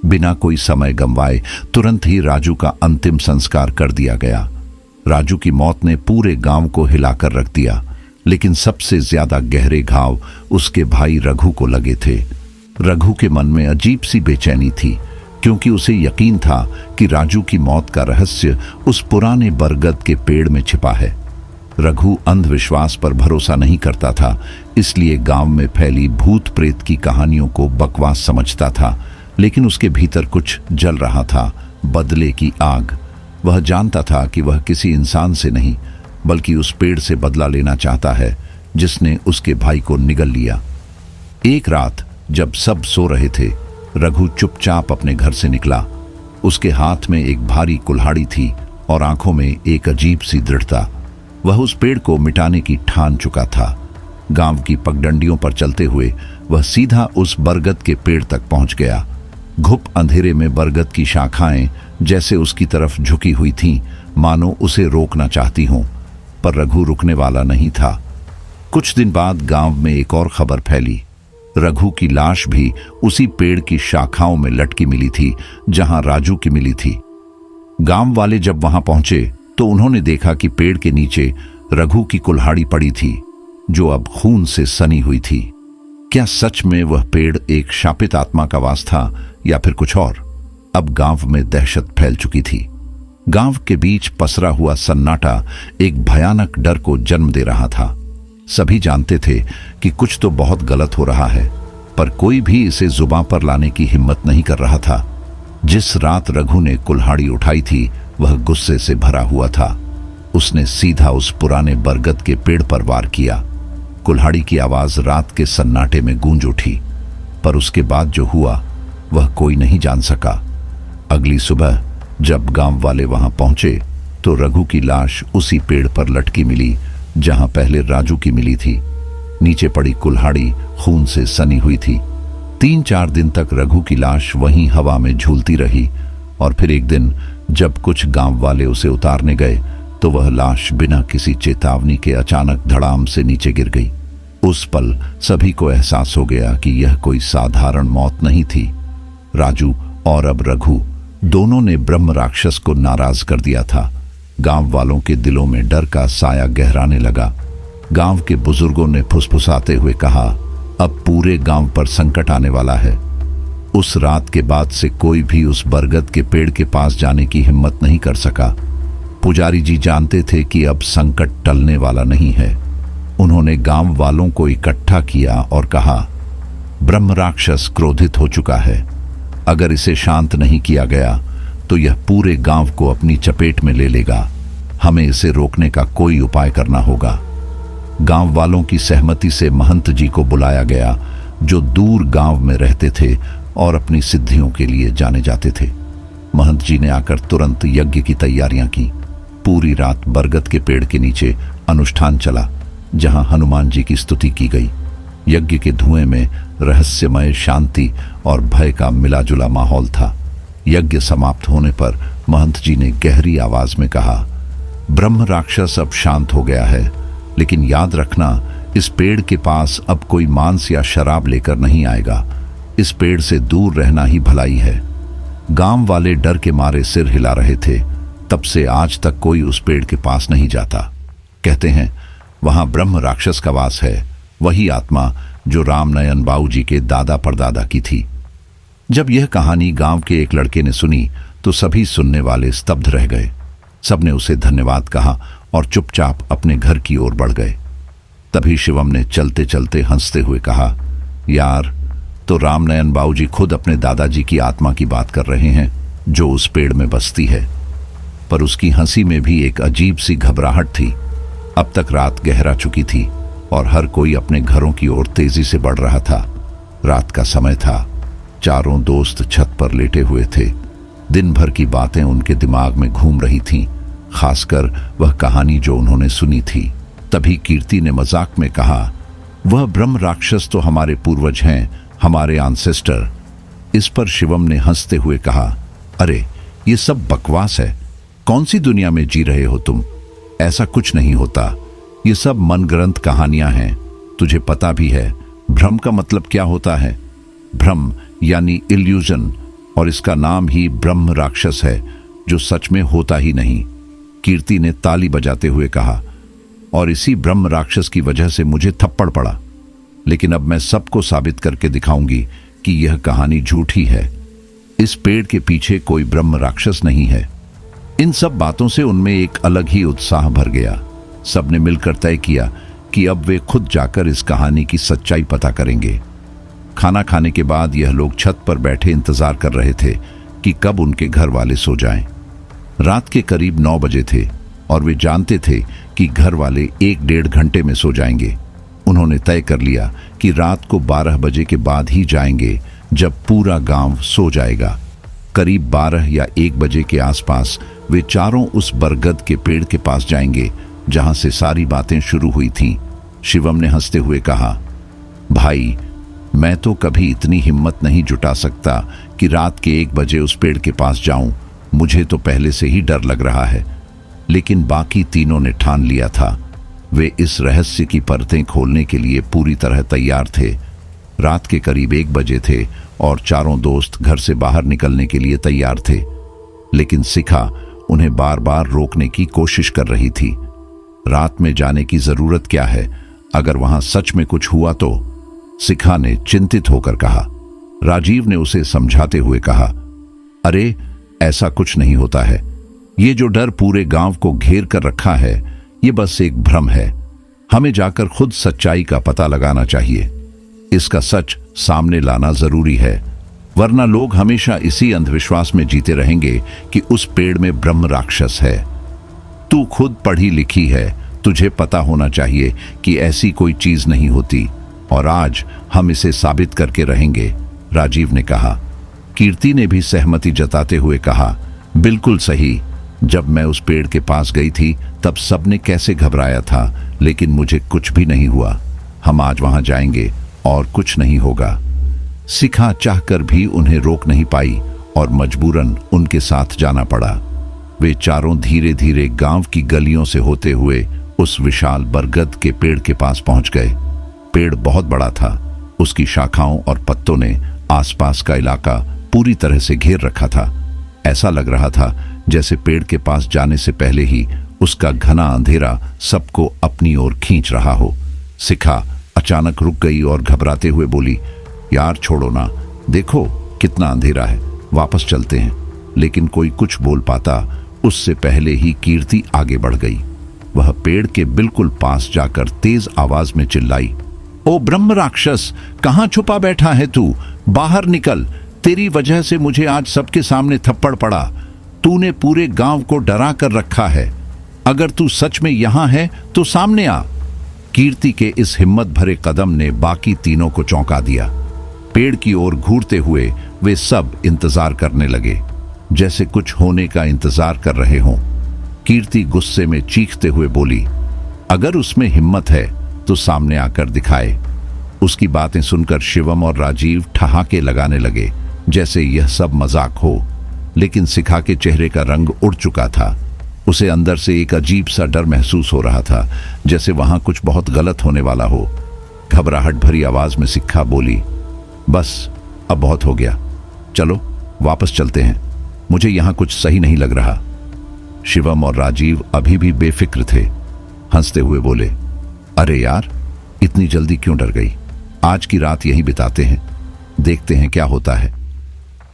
बिना कोई समय गंवाए तुरंत ही राजू का अंतिम संस्कार कर दिया गया। राजू की मौत ने पूरे गांव को हिलाकर रख दिया, लेकिन सबसे ज्यादा गहरे घाव उसके भाई रघु को लगे थे। रघु के मन में अजीब सी बेचैनी थी, क्योंकि उसे यकीन था कि राजू की मौत का रहस्य उस पुराने बरगद के पेड़ में छिपा है। रघु अंधविश्वास पर भरोसा नहीं करता था, इसलिए गांव में फैली भूत प्रेत की कहानियों को बकवास समझता था। लेकिन उसके भीतर कुछ जल रहा था, बदले की आग। वह जानता था कि वह किसी इंसान से नहीं, बल्कि उस पेड़ से बदला लेना चाहता है जिसने उसके भाई को निगल लिया। एक रात जब सब सो रहे थे, रघु चुपचाप अपने घर से निकला। उसके हाथ में एक भारी कुल्हाड़ी थी और आंखों में एक अजीब सी दृढ़ता। वह उस पेड़ को मिटाने की ठान चुका था। गांव की पगडंडियों पर चलते हुए वह सीधा उस बरगद के पेड़ तक पहुंच गया। घुप अंधेरे में बरगद की शाखाएं जैसे उसकी तरफ झुकी हुई थीं, मानो उसे रोकना चाहती हों, पर रघु रुकने वाला नहीं था। कुछ दिन बाद गांव में एक और खबर फैली। रघु की लाश भी उसी पेड़ की शाखाओं में लटकी मिली थी जहां राजू की मिली थी। गांव वाले जब वहां पहुंचे तो उन्होंने देखा कि पेड़ के नीचे रघु की कुल्हाड़ी पड़ी थी, जो अब खून से सनी हुई थी। क्या सच में वह पेड़ एक शापित आत्मा का वास था या फिर कुछ और? अब गांव में दहशत फैल चुकी थी। गांव के बीच पसरा हुआ सन्नाटा एक भयानक डर को जन्म दे रहा था। सभी जानते थे कि कुछ तो बहुत गलत हो रहा है, पर कोई भी इसे जुबां पर लाने की हिम्मत नहीं कर रहा था। जिस रात रघु ने कुल्हाड़ी उठाई थी, वह गुस्से से भरा हुआ था। उसने सीधा उस पुराने बरगद के पेड़ पर वार किया। कुल्हाड़ी की आवाज रात के सन्नाटे में गूंज उठी, पर उसके बाद जो हुआ वह कोई नहीं जान सका। अगली सुबह जब गांव वाले वहां पहुंचे तो रघु की लाश उसी पेड़ पर लटकी मिली जहां पहले राजू की मिली थी। नीचे पड़ी कुल्हाड़ी खून से सनी हुई थी। 3-4 दिन तक रघु की लाश वहीं हवा में झूलती रही, और फिर एक दिन जब कुछ गांव वाले उसे उतारने गए तो वह लाश बिना किसी चेतावनी के अचानक धड़ाम से नीचे गिर गई। उस पल सभी को एहसास हो गया कि यह कोई साधारण मौत नहीं थी। राजू और अब रघु दोनों ने ब्रह्म राक्षस को नाराज कर दिया था। गांव वालों के दिलों में डर का साया गहराने लगा। गांव के बुजुर्गों ने फुसफुसाते हुए कहा, अब पूरे गांव पर संकट आने वाला है। उस रात के बाद से कोई भी उस बरगद के पेड़ के पास जाने की हिम्मत नहीं कर सका। पुजारी जी जानते थे कि अब संकट टलने वाला नहीं है। उन्होंने गांव वालों को इकट्ठा किया और कहा, ब्रह्म राक्षस क्रोधित हो चुका है। अगर इसे शांत नहीं किया गया तो यह पूरे गांव को अपनी चपेट में ले लेगा। हमें इसे रोकने का कोई उपाय करना होगा। गांव वालों की सहमति से महंत जी को बुलाया गया, जो दूर गांव में रहते थे और अपनी सिद्धियों के लिए जाने जाते थे। महंत जी ने आकर तुरंत यज्ञ की तैयारियां की। पूरी रात बरगद के पेड़ के नीचे अनुष्ठान चला, जहां हनुमान जी की स्तुति की गई। यज्ञ के धुएं में रहस्यमय शांति और भय का मिलाजुला माहौल था। यज्ञ समाप्त होने पर महंत जी ने गहरी आवाज में कहा, ब्रह्म राक्षस अब शांत हो गया है, लेकिन याद रखना, इस पेड़ के पास अब कोई मांस या शराब लेकर नहीं आएगा। इस पेड़ से दूर रहना ही भलाई है। गांव वाले डर के मारे सिर हिला रहे थे। तब से आज तक कोई उस पेड़ के पास नहीं जाता। कहते हैं वहां ब्रह्म राक्षस का वास है, वही आत्मा जो रामनयन बाबूजी के दादा परदादा की थी। जब यह कहानी गांव के एक लड़के ने सुनी तो सभी सुनने वाले स्तब्ध रह गए। सबने उसे धन्यवाद कहा और चुपचाप अपने घर की ओर बढ़ गए। तभी शिवम ने चलते चलते हंसते हुए कहा, यार, तो रामनयन बाबूजी खुद अपने दादाजी की आत्मा की बात कर रहे हैं जो उस पेड़ में बसती है। पर उसकी हंसी में भी एक अजीब सी घबराहट थी। अब तक रात गहरा चुकी थी और हर कोई अपने घरों की ओर तेजी से बढ़ रहा था। रात का समय था। चारों दोस्त छत पर लेटे हुए थे। दिन भर की बातें उनके दिमाग में घूम रही थीं, खासकर वह कहानी जो उन्होंने सुनी थी। तभी कीर्ति ने मजाक में कहा, वह ब्रह्म राक्षस तो हमारे पूर्वज हैं, हमारे एंसेस्टर। इस पर शिवम ने हंसते हुए कहा, अरे ये सब बकवास है, कौन सी दुनिया में जी रहे हो तुम? ऐसा कुछ नहीं होता, ये सब मनगढ़ंत कहानियां हैं। तुझे पता भी है भ्रम का मतलब क्या होता है? भ्रम यानी इल्यूजन, और इसका नाम ही ब्रह्म राक्षस है जो सच में होता ही नहीं। कीर्ति ने ताली बजाते हुए कहा, और इसी ब्रह्म राक्षस की वजह से मुझे थप्पड़ पड़ा। लेकिन अब मैं सबको साबित करके दिखाऊंगी कि यह कहानी झूठी है। इस पेड़ के पीछे कोई ब्रह्म राक्षस नहीं है। इन सब बातों से उनमें एक अलग ही उत्साह भर गया। सबने मिलकर तय किया कि अब वे खुद जाकर इस कहानी की सच्चाई पता करेंगे। खाना खाने के बाद यह लोग छत पर बैठे इंतजार कर रहे थे कि कब उनके घर वाले सो जाएं। रात के करीब 9 बजे थे और वे जानते थे कि घर वाले 1-1.5 घंटे में सो जाएंगे। उन्होंने तय कर लिया कि रात को 12 बजे के बाद ही जाएंगे, जब पूरा गांव सो जाएगा। करीब 12 या 1 बजे के आसपास वे चारों उस बरगद के पेड़ के पास जाएंगे जहां से सारी बातें शुरू हुई थीं। शिवम ने हंसते हुए कहा, भाई, मैं तो कभी इतनी हिम्मत नहीं जुटा सकता कि रात के 1 बजे उस पेड़ के पास जाऊं। मुझे तो पहले से ही डर लग रहा है। लेकिन बाकी तीनों ने ठान लिया था। वे इस रहस्य की परतें खोलने के लिए पूरी तरह तैयार थे। रात के करीब 1 बजे थे और चारों दोस्त घर से बाहर निकलने के लिए तैयार थे। लेकिन शिखा उन्हें बार बार रोकने की कोशिश कर रही थी। रात में जाने की जरूरत क्या है? अगर वहां सच में कुछ हुआ तो? शिखा ने चिंतित होकर कहा। राजीव ने उसे समझाते हुए कहा, अरे ऐसा कुछ नहीं होता है। ये जो डर पूरे गांव को घेर कर रखा है, ये बस एक भ्रम है। हमें जाकर खुद सच्चाई का पता लगाना चाहिए। इसका सच सामने लाना जरूरी है, वरना लोग हमेशा इसी अंधविश्वास में जीते रहेंगे कि उस पेड़ में ब्रह्म राक्षस है। तू खुद पढ़ी लिखी है, तुझे पता होना चाहिए कि ऐसी कोई चीज नहीं होती, और आज हम इसे साबित करके रहेंगे, राजीव ने कहा। कीर्ति ने भी सहमति जताते हुए कहा, बिल्कुल सही। जब मैं उस पेड़ के पास गई थी तब सबने कैसे घबराया था, लेकिन मुझे कुछ भी नहीं हुआ। हम आज वहां जाएंगे और कुछ नहीं होगा। शिखा चाहकर भी उन्हें रोक नहीं पाई और मजबूरन उनके साथ जाना पड़ा। वे चारों धीरे धीरे गांव की गलियों से होते हुए उस विशाल बरगद के पेड़ के पास पहुंच गए। पेड़ बहुत बड़ा था। उसकी शाखाओं और पत्तों ने आसपास का इलाका पूरी तरह से घेर रखा था। ऐसा लग रहा था जैसे पेड़ के पास जाने से पहले ही उसका घना अंधेरा सबको अपनी ओर खींच रहा हो। शिखा अचानक रुक गई और घबराते हुए बोली, यार छोड़ो ना, देखो कितना अंधेरा है, वापस चलते हैं। लेकिन कोई कुछ बोल पाता उससे पहले ही कीर्ति आगे बढ़ गई। वह पेड़ के बिल्कुल पास जाकर तेज आवाज में चिल्लाई, ओ ब्रह्म राक्षस, कहां छुपा बैठा है तू? बाहर निकल। तेरी वजह से मुझे आज सबके सामने थप्पड़ पड़ा। तूने पूरे गांव को डरा कर रखा है। अगर तू सच में यहां है तो सामने आ। कीर्ति के इस हिम्मत भरे कदम ने बाकी तीनों को चौंका दिया। पेड़ की ओर घूरते हुए वे सब इंतजार करने लगे, जैसे कुछ होने का इंतजार कर रहे हों। कीर्ति गुस्से में चीखते हुए बोली, अगर उसमें हिम्मत है तो सामने आकर दिखाए। उसकी बातें सुनकर शिवम और राजीव ठहाके लगाने लगे, जैसे यह सब मजाक हो। लेकिन शिखा के चेहरे का रंग उड़ चुका था। उसे अंदर से एक अजीब सा डर महसूस हो रहा था, जैसे वहां कुछ बहुत गलत होने वाला हो। घबराहट भरी आवाज में शिखा बोली, बस अब बहुत हो गया, चलो वापस चलते हैं, मुझे यहां कुछ सही नहीं लग रहा। शिवम और राजीव अभी भी बेफिक्र थे। हंसते हुए बोले, अरे यार, इतनी जल्दी क्यों डर गई? आज की रात यहीं बिताते हैं, देखते हैं क्या होता है।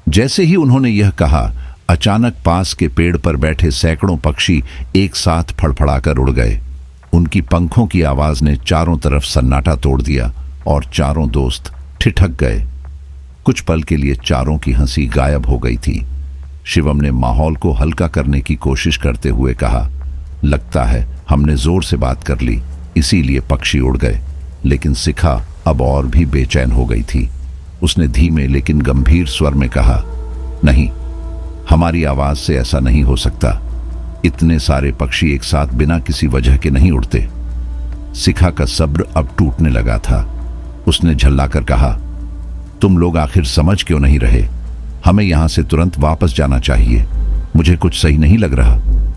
जैसे ही उन्होंने यह कहा, अचानक पास के पेड़ पर बैठे सैकड़ों पक्षी एक साथ फड़फड़ाकर उड़ गए। उनकी पंखों की आवाज ने चारों तरफ सन्नाटा तोड़ दिया और चारों दोस्त ठिठक गए। कुछ पल के लिए चारों की हंसी गायब हो गई थी। शिवम ने माहौल को हल्का करने की कोशिश करते हुए कहा, लगता है हमने जोर से बात कर ली, इसीलिए पक्षी उड़ गए। लेकिन शिखा अब और भी बेचैन हो गई थी। उसने धीमे लेकिन गंभीर स्वर में कहा, नहीं, हमारी आवाज से ऐसा नहीं हो सकता। इतने सारे पक्षी एक साथ बिना किसी वजह के नहीं उड़ते। शिखा का सब्र अब टूटने लगा था। उसने झल्लाकर कहा, तुम लोग आखिर समझ क्यों नहीं रहे? हमें यहां से तुरंत वापस जाना चाहिए। मुझे कुछ सही नहीं लग रहा।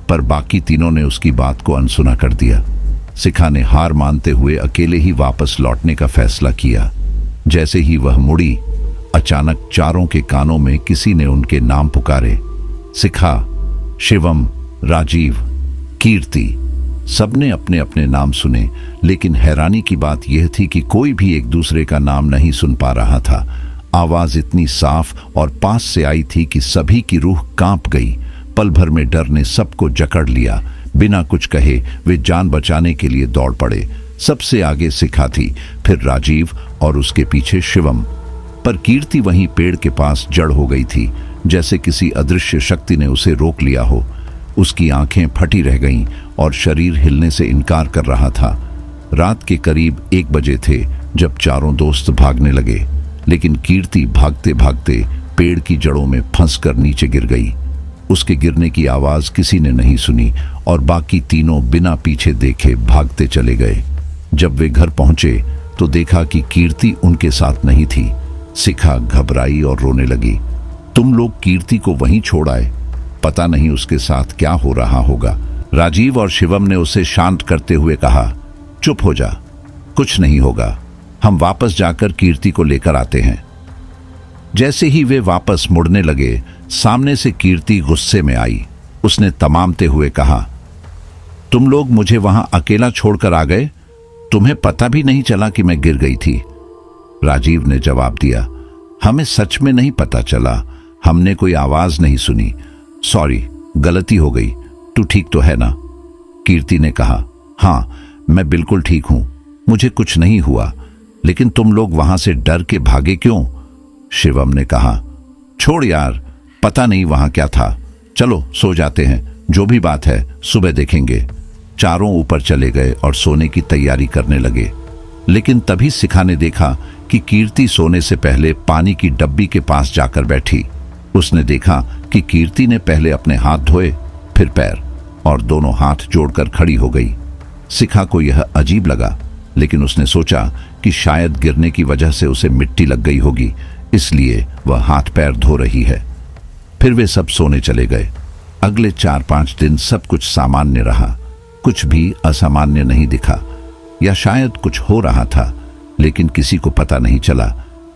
पर बाकी तीनों ने उसकी बात को अनसुना कर दिया। शिखा ने हार मानते हुए अकेले ही वापस लौटने का फैसला किया। जैसे ही वह मुड़ी, अचानक चारों के कानों में किसी ने उनके नाम पुकारे। शिखा, शिवम, राजीव, कीर्ति। सबने अपने अपने नाम सुने, लेकिन हैरानी की बात यह थी कि कोई भी एक दूसरे का नाम नहीं सुन पा रहा था। आवाज इतनी साफ और पास से आई थी कि सभी की रूह कांप गई। पल भर में डर ने सबको जकड़ लिया। बिना कुछ कहे वे जान बचाने के लिए दौड़ पड़े। सबसे आगे शिखा थी, फिर राजीव और उसके पीछे शिवम। पर कीर्ति वहीं पेड़ के पास जड़ हो गई थी, जैसे किसी अदृश्य शक्ति ने उसे रोक लिया हो। उसकी आंखें फटी रह गईं और शरीर हिलने से इनकार कर रहा था। रात के करीब 1 बजे थे जब चारों दोस्त भागने लगे, लेकिन कीर्ति भागते भागते पेड़ की जड़ों में फंसकर नीचे गिर गई। उसके गिरने की आवाज किसी ने नहीं सुनी और बाकी तीनों बिना पीछे देखे भागते चले गए। जब वे घर पहुंचे तो देखा कि कीर्ति उनके साथ नहीं थी। शिखा घबराई और रोने लगी। तुम लोग कीर्ति को वहीं छोड़ आए? पता नहीं उसके साथ क्या हो रहा होगा। राजीव और शिवम ने उसे शांत करते हुए कहा, चुप हो जा, कुछ नहीं होगा। हम वापस जाकर कीर्ति को लेकर आते हैं। जैसे ही वे वापस मुड़ने लगे, सामने से कीर्ति गुस्से में आई। उसने तमामते हुए कहा, तुम लोग मुझे वहां अकेला छोड़कर आ गए? तुम्हें पता भी नहीं चला कि मैं गिर गई थी? राजीव ने जवाब दिया, हमें सच में नहीं पता चला। हमने कोई आवाज नहीं सुनी। सॉरी, गलती हो गई। तू ठीक तो है ना? कीर्ति ने कहा, हाँ, मैं बिल्कुल ठीक हूं, मुझे कुछ नहीं हुआ। लेकिन तुम लोग वहां से डर के भागे क्यों? शिवम ने कहा, छोड़ यार, पता नहीं वहां क्या था। चलो सो जाते हैं, जो भी बात है सुबह देखेंगे। चारों ऊपर चले गए और सोने की तैयारी करने लगे। लेकिन तभी शिखा ने देखा कि कीर्ति सोने से पहले पानी की डब्बी के पास जाकर बैठी। उसने देखा कि कीर्ति ने पहले अपने हाथ धोए, फिर पैर, और दोनों हाथ जोड़कर खड़ी हो गई। शिखा को यह अजीब लगा, लेकिन उसने सोचा कि शायद गिरने की वजह से उसे मिट्टी लग गई होगी, इसलिए वह हाथ पैर धो रही है। फिर वे सब सोने चले गए। अगले 4-5 दिन सब कुछ सामान्य रहा। कुछ भी असामान्य नहीं दिखा, या शायद कुछ हो रहा था, लेकिन किसी को पता नहीं चला,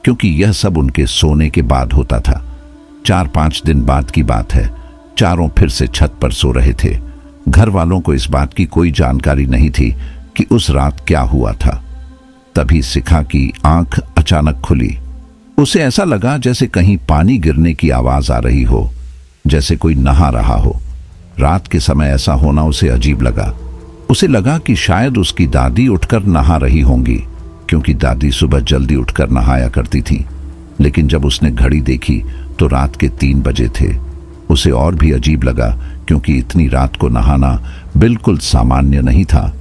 क्योंकि यह सब उनके सोने के बाद होता था। 4-5 दिन बाद की बात है। चारों फिर से छत पर सो रहे थे। घर वालों को इस बात की कोई जानकारी नहीं थी कि उस रात क्या हुआ था। तभी शिखा की आंख अचानक खुली। उसे ऐसा लगा जैसे कहीं पानी गिरने की आवाज आ रही हो, जैसे कोई नहा रहा हो। रात के समय ऐसा होना उसे अजीब लगा। उसे लगा कि शायद उसकी दादी उठकर नहा रही होंगी, क्योंकि दादी सुबह जल्दी उठकर नहाया करती थी। लेकिन जब उसने घड़ी देखी तो रात के 3 बजे थे। उसे और भी अजीब लगा, क्योंकि इतनी रात को नहाना बिल्कुल सामान्य नहीं था।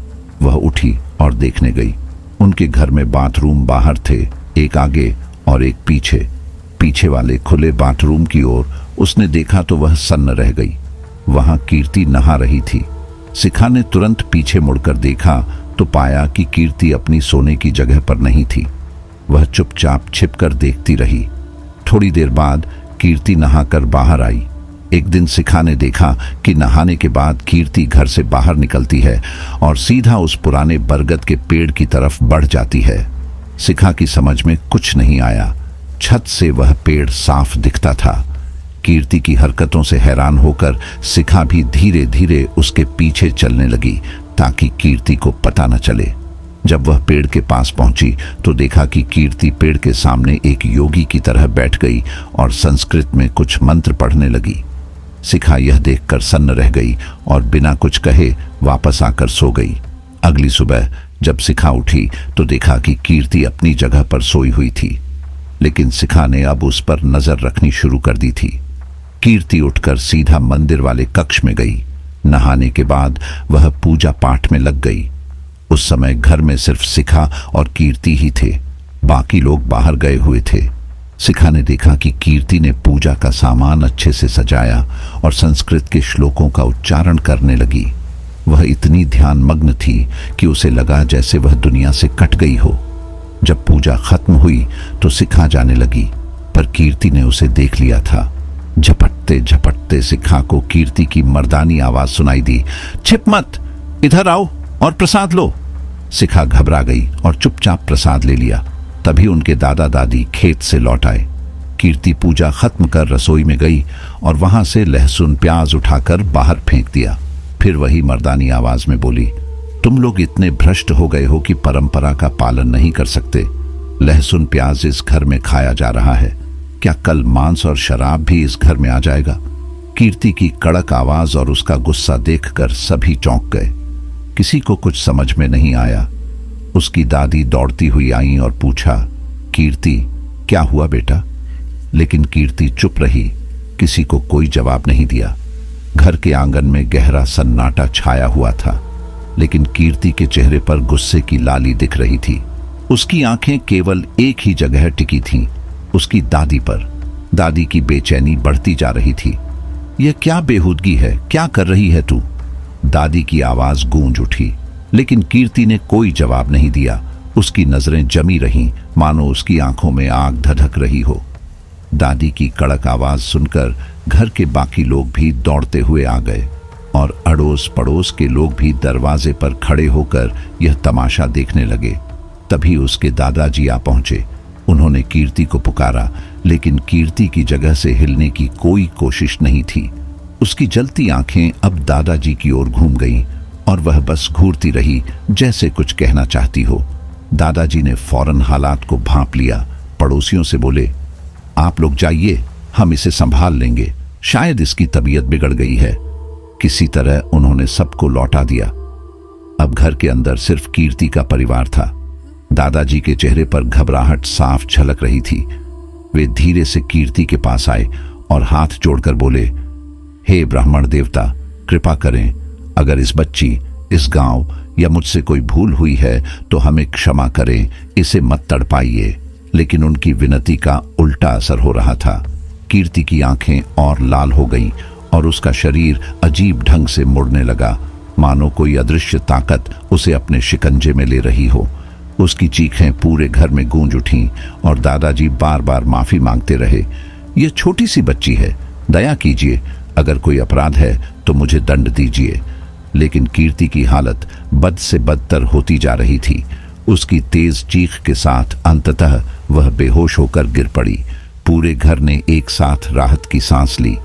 वह उठी और देखने गई। उनके घर में बाथरूम बाहर थे, एक आगे और एक पीछे। पीछे वाले खुले बाथरूम की ओर उसने देखा तो वह सन्न रह गई। वहां कीर्ति नहा रही थी। शिखा ने तुरंत पीछे मुड़कर देखा तो पाया कि कीर्ति अपनी सोने की जगह पर नहीं थी। वह चुपचाप छिपकर देखती रही। थोड़ी देर बाद कीर्ति नहाकर बाहर आई। एक दिन शिखा ने देखा कि नहाने के बाद कीर्ति घर से बाहर निकलती है और सीधा उस पुराने बरगद के पेड़ की तरफ बढ़ जाती है। शिखा की समझ में कुछ नहीं आया। छत से वह पेड़ साफ दिखता था। कीर्ति की हरकतों से हैरान होकर शिखा भी धीरे धीरे उसके पीछे चलने लगी, ताकि कीर्ति को पता न चले। जब वह पेड़ के पास पहुंची तो देखा कि कीर्ति पेड़ के सामने एक योगी की तरह बैठ गई और संस्कृत में कुछ मंत्र पढ़ने लगी। शिखा यह देखकर सन्न रह गई और बिना कुछ कहे वापस आकर सो गई। अगली सुबह जब शिखा उठी तो देखा कि कीर्ति अपनी जगह पर सोई हुई थी, लेकिन शिखा ने अब उस पर नजर रखनी शुरू कर दी थी। कीर्ति उठकर सीधा मंदिर वाले कक्ष में गई। नहाने के बाद वह पूजा पाठ में लग गई। उस समय घर में सिर्फ शिखा और कीर्ति ही थे, बाकी लोग बाहर गए हुए थे। शिखा ने देखा कि कीर्ति ने पूजा का सामान अच्छे से सजाया और संस्कृत के श्लोकों का उच्चारण करने लगी। वह इतनी ध्यान मग्न थी कि उसे लगा जैसे वह दुनिया से कट गई हो। जब पूजा खत्म हुई तो शिखा जाने लगी, पर कीर्ति ने उसे देख लिया था। झपटते झपटते शिखा को कीर्ति की मर्दानी आवाज सुनाई दी, छिप मत, इधर आओ और प्रसाद लो। शिखा घबरा गई और चुपचाप प्रसाद ले लिया। तभी उनके दादा दादी खेत से लौट आए। कीर्ति पूजा खत्म कर रसोई में गई और वहां से लहसुन प्याज उठाकर बाहर फेंक दिया। फिर वही मर्दानी आवाज में बोली, तुम लोग इतने भ्रष्ट हो गए हो कि परंपरा का पालन नहीं कर सकते। लहसुन प्याज इस घर में खाया जा रहा है, क्या कल मांस और शराब भी इस घर में आ जाएगा? कीर्ति की कड़क आवाज और उसका गुस्सा देखकर सभी चौंक गए। किसी को कुछ समझ में नहीं आया। उसकी दादी दौड़ती हुई आई और पूछा, कीर्ति क्या हुआ बेटा? लेकिन कीर्ति चुप रही, किसी को कोई जवाब नहीं दिया। घर के आंगन में गहरा सन्नाटा छाया हुआ था, लेकिन कीर्ति के चेहरे पर गुस्से की लाली दिख रही थी। उसकी आंखें केवल एक ही जगह टिकी थीं, उसकी दादी पर। दादी की बेचैनी बढ़ती जा रही थी। यह क्या बेहूदगी है, क्या कर रही है तू? दादी की आवाज गूंज उठी, लेकिन कीर्ति ने कोई जवाब नहीं दिया। उसकी नजरें जमी रहीं, मानो उसकी आंखों में आग धधक रही हो। दादी की कड़क आवाज सुनकर घर के बाकी लोग भी दौड़ते हुए आ गए और अड़ोस पड़ोस के लोग भी दरवाजे पर खड़े होकर यह तमाशा देखने लगे। तभी उसके दादाजी आ पहुंचे। उन्होंने कीर्ति को पुकारा, लेकिन कीर्ति की जगह से हिलने की कोई कोशिश नहीं थी। उसकी जलती आंखें अब दादाजी की ओर घूम गईं और वह बस घूरती रही, जैसे कुछ कहना चाहती हो। दादाजी ने फौरन हालात को भांप लिया। पड़ोसियों से बोले, आप लोग जाइए, हम इसे संभाल लेंगे, शायद इसकी तबीयत बिगड़ गई है। किसी तरह उन्होंने सबको लौटा दिया। अब घर के अंदर सिर्फ कीर्ति का परिवार था। दादाजी के चेहरे पर घबराहट साफ झलक रही थी। वे धीरे से कीर्ति के पास आए और हाथ जोड़कर बोले, हे ब्राह्मण देवता, कृपा करें, अगर इस बच्ची, इस गांव या मुझसे कोई भूल हुई है तो हमें क्षमा करें, इसे मत तड़पाइए। लेकिन उनकी विनती का उल्टा असर हो रहा था। कीर्ति की आंखें और लाल हो गईं और उसका शरीर अजीब ढंग से मुड़ने लगा, मानो कोई अदृश्य ताकत उसे अपने शिकंजे में ले रही हो। उसकी चीखें पूरे घर में गूंज उठीं और दादाजी बार बार माफी मांगते रहे। यह छोटी सी बच्ची है, दया कीजिए, अगर कोई अपराध है तो मुझे दंड दीजिए। लेकिन कीर्ति की हालत बद से बदतर होती जा रही थी। उसकी तेज चीख के साथ अंततः वह बेहोश होकर गिर पड़ी। पूरे घर ने एक साथ राहत की सांस ली,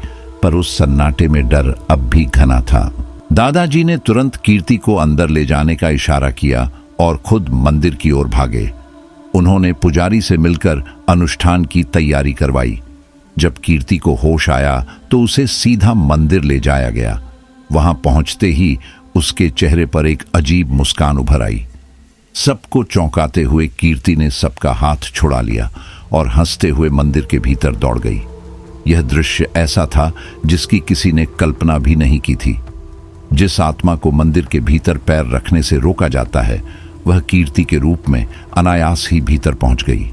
पर उस सन्नाटे में डर अब भी घना था। दादाजी ने तुरंत कीर्ति को अंदर ले जाने का इशारा किया और खुद मंदिर की ओर भागे। उन्होंने पुजारी से मिलकर अनुष्ठान की तैयारी करवाई। जब कीर्ति को होश आया तो उसे सीधा मंदिर ले जाया गया। वहां पहुंचते ही उसके चेहरे पर एक अजीब मुस्कान उभर आई। सबको चौंकाते हुए कीर्ति ने सबका हाथ छुड़ा लिया और हंसते हुए मंदिर के भीतर दौड़ गई। यह दृश्य ऐसा था जिसकी किसी ने कल्पना भी नहीं की थी। जिस आत्मा को मंदिर के भीतर पैर रखने से रोका जाता है, वह कीर्ति के रूप में अनायास ही भीतर पहुंच गई।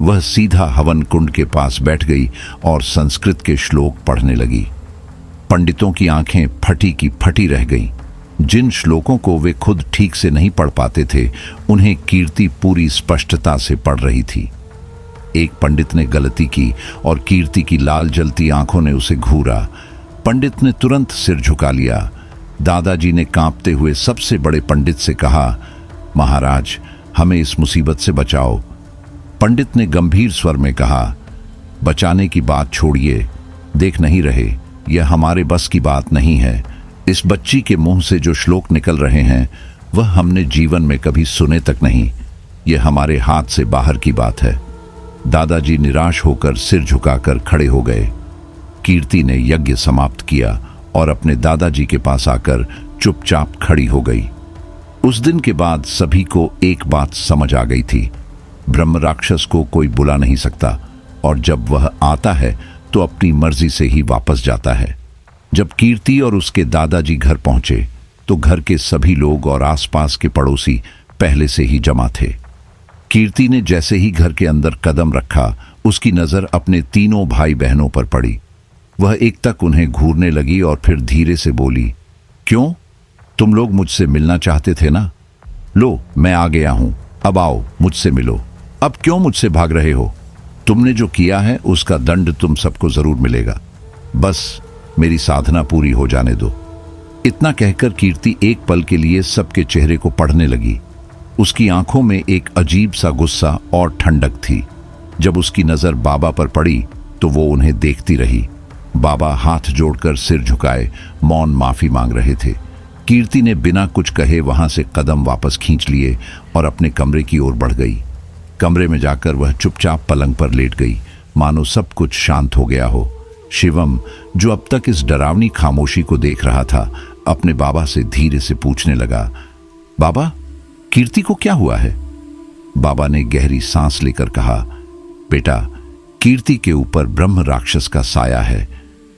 वह सीधा हवन कुंड के पास बैठ गई और संस्कृत के श्लोक पढ़ने लगी। पंडितों की आंखें फटी की फटी रह गईं। जिन श्लोकों को वे खुद ठीक से नहीं पढ़ पाते थे, उन्हें कीर्ति पूरी स्पष्टता से पढ़ रही थी। एक पंडित ने गलती की और कीर्ति की लाल जलती आंखों ने उसे घूरा। पंडित ने तुरंत सिर झुका लिया। दादाजी ने कांपते हुए सबसे बड़े पंडित से कहा, महाराज, हमें इस मुसीबत से बचाओ। पंडित ने गंभीर स्वर में कहा, बचाने की बात छोड़िए, देख नहीं रहे, यह हमारे बस की बात नहीं है। इस बच्ची के मुंह से जो श्लोक निकल रहे हैं वह हमने जीवन में कभी सुने तक नहीं। यह हमारे हाथ से बाहर की बात है। दादाजी निराश होकर सिर झुकाकर खड़े हो गए। कीर्ति ने यज्ञ समाप्त किया और अपने दादाजी के पास आकर चुपचाप खड़ी हो गई। उस दिन के बाद सभी को एक बात समझ आ गई थी, ब्रह्म राक्षस को कोई बुला नहीं सकता, और जब वह आता है तो अपनी मर्जी से ही वापस जाता है। जब कीर्ति और उसके दादाजी घर पहुंचे तो घर के सभी लोग और आसपास के पड़ोसी पहले से ही जमा थे। कीर्ति ने जैसे ही घर के अंदर कदम रखा, उसकी नजर अपने तीनों भाई बहनों पर पड़ी। वह एक तक उन्हें घूरने लगी और फिर धीरे से बोली, क्यों? तुम लोग मुझसे मिलना चाहते थे ना? लो, मैं आ गया हूं, अब आओ मुझसे मिलो। अब क्यों मुझसे भाग रहे हो? तुमने जो किया है उसका दंड तुम सबको जरूर मिलेगा। बस मेरी साधना पूरी हो जाने दो। इतना कहकर कीर्ति एक पल के लिए सबके चेहरे को पढ़ने लगी। उसकी आंखों में एक अजीब सा गुस्सा और ठंडक थी। जब उसकी नजर बाबा पर पड़ी तो वो उन्हें देखती रही। बाबा हाथ जोड़कर सिर झुकाए मौन माफी मांग रहे थे। कीर्ति ने बिना कुछ कहे वहां से कदम वापस खींच लिए और अपने कमरे की ओर बढ़ गई। कमरे में जाकर वह चुपचाप पलंग पर लेट गई, मानो सब कुछ शांत हो गया हो। शिवम, जो अब तक इस डरावनी खामोशी को देख रहा था, अपने बाबा से धीरे से पूछने लगा, बाबा, कीर्ति को क्या हुआ है? बाबा ने गहरी सांस लेकर कहा, बेटा, कीर्ति के ऊपर ब्रह्म राक्षस का साया है।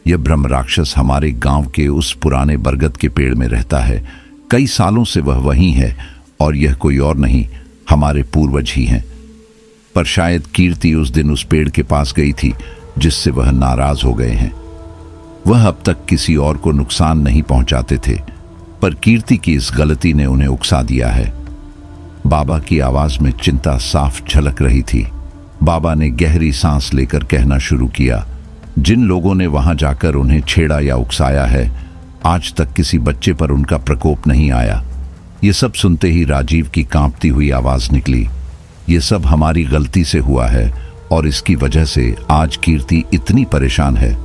यह ब्रह्म राक्षस हमारे गांव के उस पुराने बरगद के पेड़ में रहता है। कई सालों से वह वहीं है और यह कोई और नहीं, हमारे पूर्वज ही हैं। पर शायद कीर्ति उस दिन उस पेड़ के पास गई थी जिससे वह नाराज हो गए हैं। वह अब तक किसी और को नुकसान नहीं पहुंचाते थे, पर कीर्ति की इस गलती ने उन्हें उकसा दिया है। बाबा की आवाज में चिंता साफ झलक रही थी। बाबा ने गहरी सांस लेकर कहना शुरू किया, जिन लोगों ने वहां जाकर उन्हें छेड़ा या उकसाया है, आज तक किसी बच्चे पर उनका प्रकोप नहीं आया। ये सब सुनते ही राजीव की कांपती हुई आवाज निकली, ये सब हमारी गलती से हुआ है और इसकी वजह से आज कीर्ति इतनी परेशान है।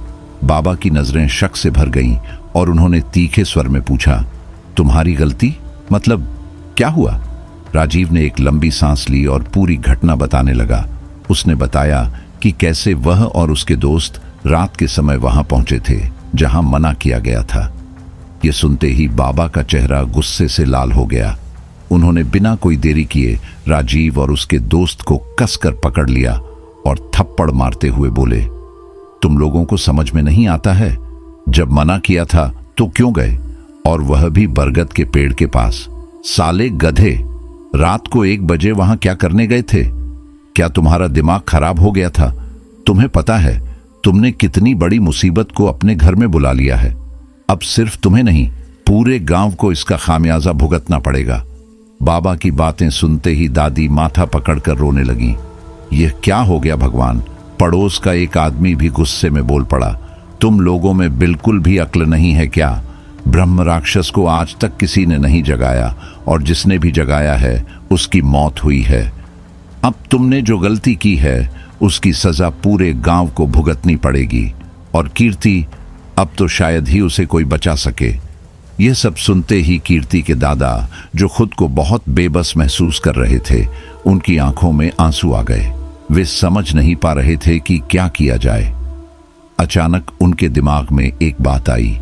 बाबा की नजरें शक से भर गईं और उन्होंने तीखे स्वर में पूछा, तुम्हारी गलती? मतलब क्या हुआ? राजीव ने एक लंबी सांस ली और पूरी घटना बताने लगा। उसने बताया कि कैसे वह और उसके दोस्त रात के समय वहां पहुंचे थे जहां मना किया गया था। यह सुनते ही बाबा का चेहरा गुस्से से लाल हो गया। उन्होंने बिना कोई देरी किए राजीव और उसके दोस्त को कसकर पकड़ लिया और थप्पड़ मारते हुए बोले, तुम लोगों को समझ में नहीं आता है? जब मना किया था तो क्यों गए, और वह भी बरगद के पेड़ के पास? साले गधे, रात को 1 बजे वहां क्या करने गए थे? क्या तुम्हारा दिमाग खराब हो गया था? तुम्हें पता है तुमने कितनी बड़ी मुसीबत को अपने घर में बुला लिया है। अब सिर्फ तुम्हें नहीं, पूरे गांव को इसका खामियाजा भुगतना पड़ेगा। बाबा की बातें सुनते ही दादी माथा पकड़कर रोने लगीं। यह क्या हो गया भगवान? पड़ोस का एक आदमी भी गुस्से में बोल पड़ा, तुम लोगों में बिल्कुल भी अक्ल नहीं है क्या? ब्रह्म राक्षस को आज तक किसी ने नहीं जगाया, और जिसने भी जगाया है उसकी मौत हुई है। अब तुमने जो गलती की है उसकी सजा पूरे गांव को भुगतनी पड़ेगी, और कीर्ति, अब तो शायद ही उसे कोई बचा सके। यह सब सुनते ही कीर्ति के दादा, जो खुद को बहुत बेबस महसूस कर रहे थे, उनकी आंखों में आंसू आ गए। वे समझ नहीं पा रहे थे कि क्या किया जाए। अचानक उनके दिमाग में एक बात आई।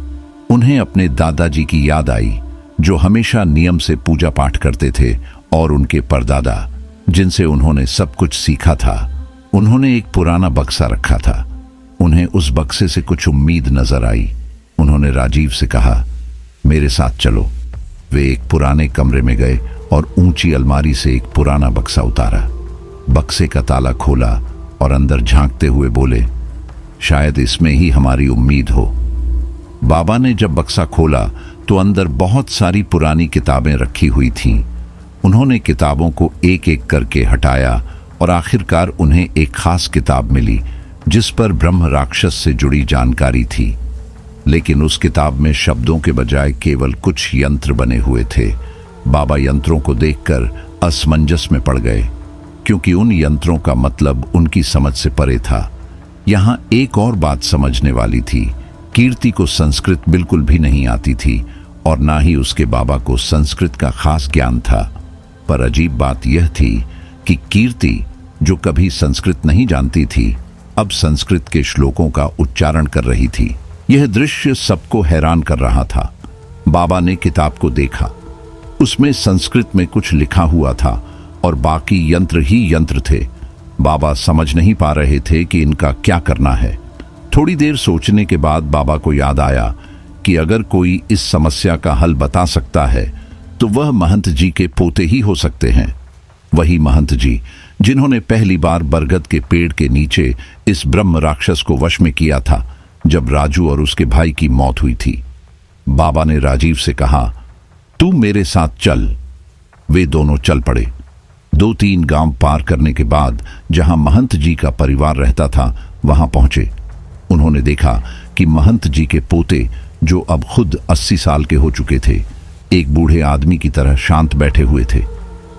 उन्हें अपने दादाजी की याद आई, जो हमेशा नियम से पूजा पाठ करते थे, और उनके परदादा, जिनसे उन्होंने सब कुछ सीखा था। उन्होंने एक पुराना बक्सा रखा था। उन्हें उस बक्से से कुछ उम्मीद नजर आई। उन्होंने राजीव से कहा, मेरे साथ चलो। वे एक पुराने कमरे में गए और ऊंची अलमारी से एक पुराना बक्सा उतारा। बक्से का ताला खोला और अंदर झांकते हुए बोले, शायद इसमें ही हमारी उम्मीद हो। बाबा ने जब बक्सा खोला तो अंदर बहुत सारी पुरानी किताबें रखी हुई थीं। उन्होंने किताबों को एक एक करके हटाया और आखिरकार उन्हें एक खास किताब मिली जिस पर ब्रह्म राक्षस से जुड़ी जानकारी थी। लेकिन उस किताब में शब्दों के बजाय केवल कुछ यंत्र बने हुए थे। बाबा यंत्रों को देखकर असमंजस में पड़ गए, क्योंकि उन यंत्रों का मतलब उनकी समझ से परे था। यहाँ एक और बात समझने वाली थी। कीर्ति को संस्कृत बिल्कुल भी नहीं आती थी और ना ही उसके बाबा को संस्कृत का खास ज्ञान था। पर अजीब बात यह थी कि कीर्ति, जो कभी संस्कृत नहीं जानती थी, अब संस्कृत के श्लोकों का उच्चारण कर रही थी। यह दृश्य सबको हैरान कर रहा था। बाबा ने किताब को देखा। उसमें संस्कृत में कुछ लिखा हुआ था और बाकी यंत्र ही यंत्र थे। बाबा समझ नहीं पा रहे थे कि इनका क्या करना है। थोड़ी देर सोचने के बाद बाबा को याद आया कि अगर कोई इस समस्या का हल बता सकता है तो वह महंत जी के पोते ही हो सकते हैं। वही महंत जी जिन्होंने पहली बार बरगद के पेड़ के नीचे इस ब्रह्म राक्षस को वश में किया था जब राजू और उसके भाई की मौत हुई थी। बाबा ने राजीव से कहा, तू मेरे साथ चल। वे दोनों चल पड़े। 2-3 गांव पार करने के बाद जहां महंत जी का परिवार रहता था वहां पहुंचे। उन्होंने देखा कि महंत जी के पोते, जो अब खुद 80 साल के हो चुके थे, एक बूढ़े आदमी की तरह शांत बैठे हुए थे।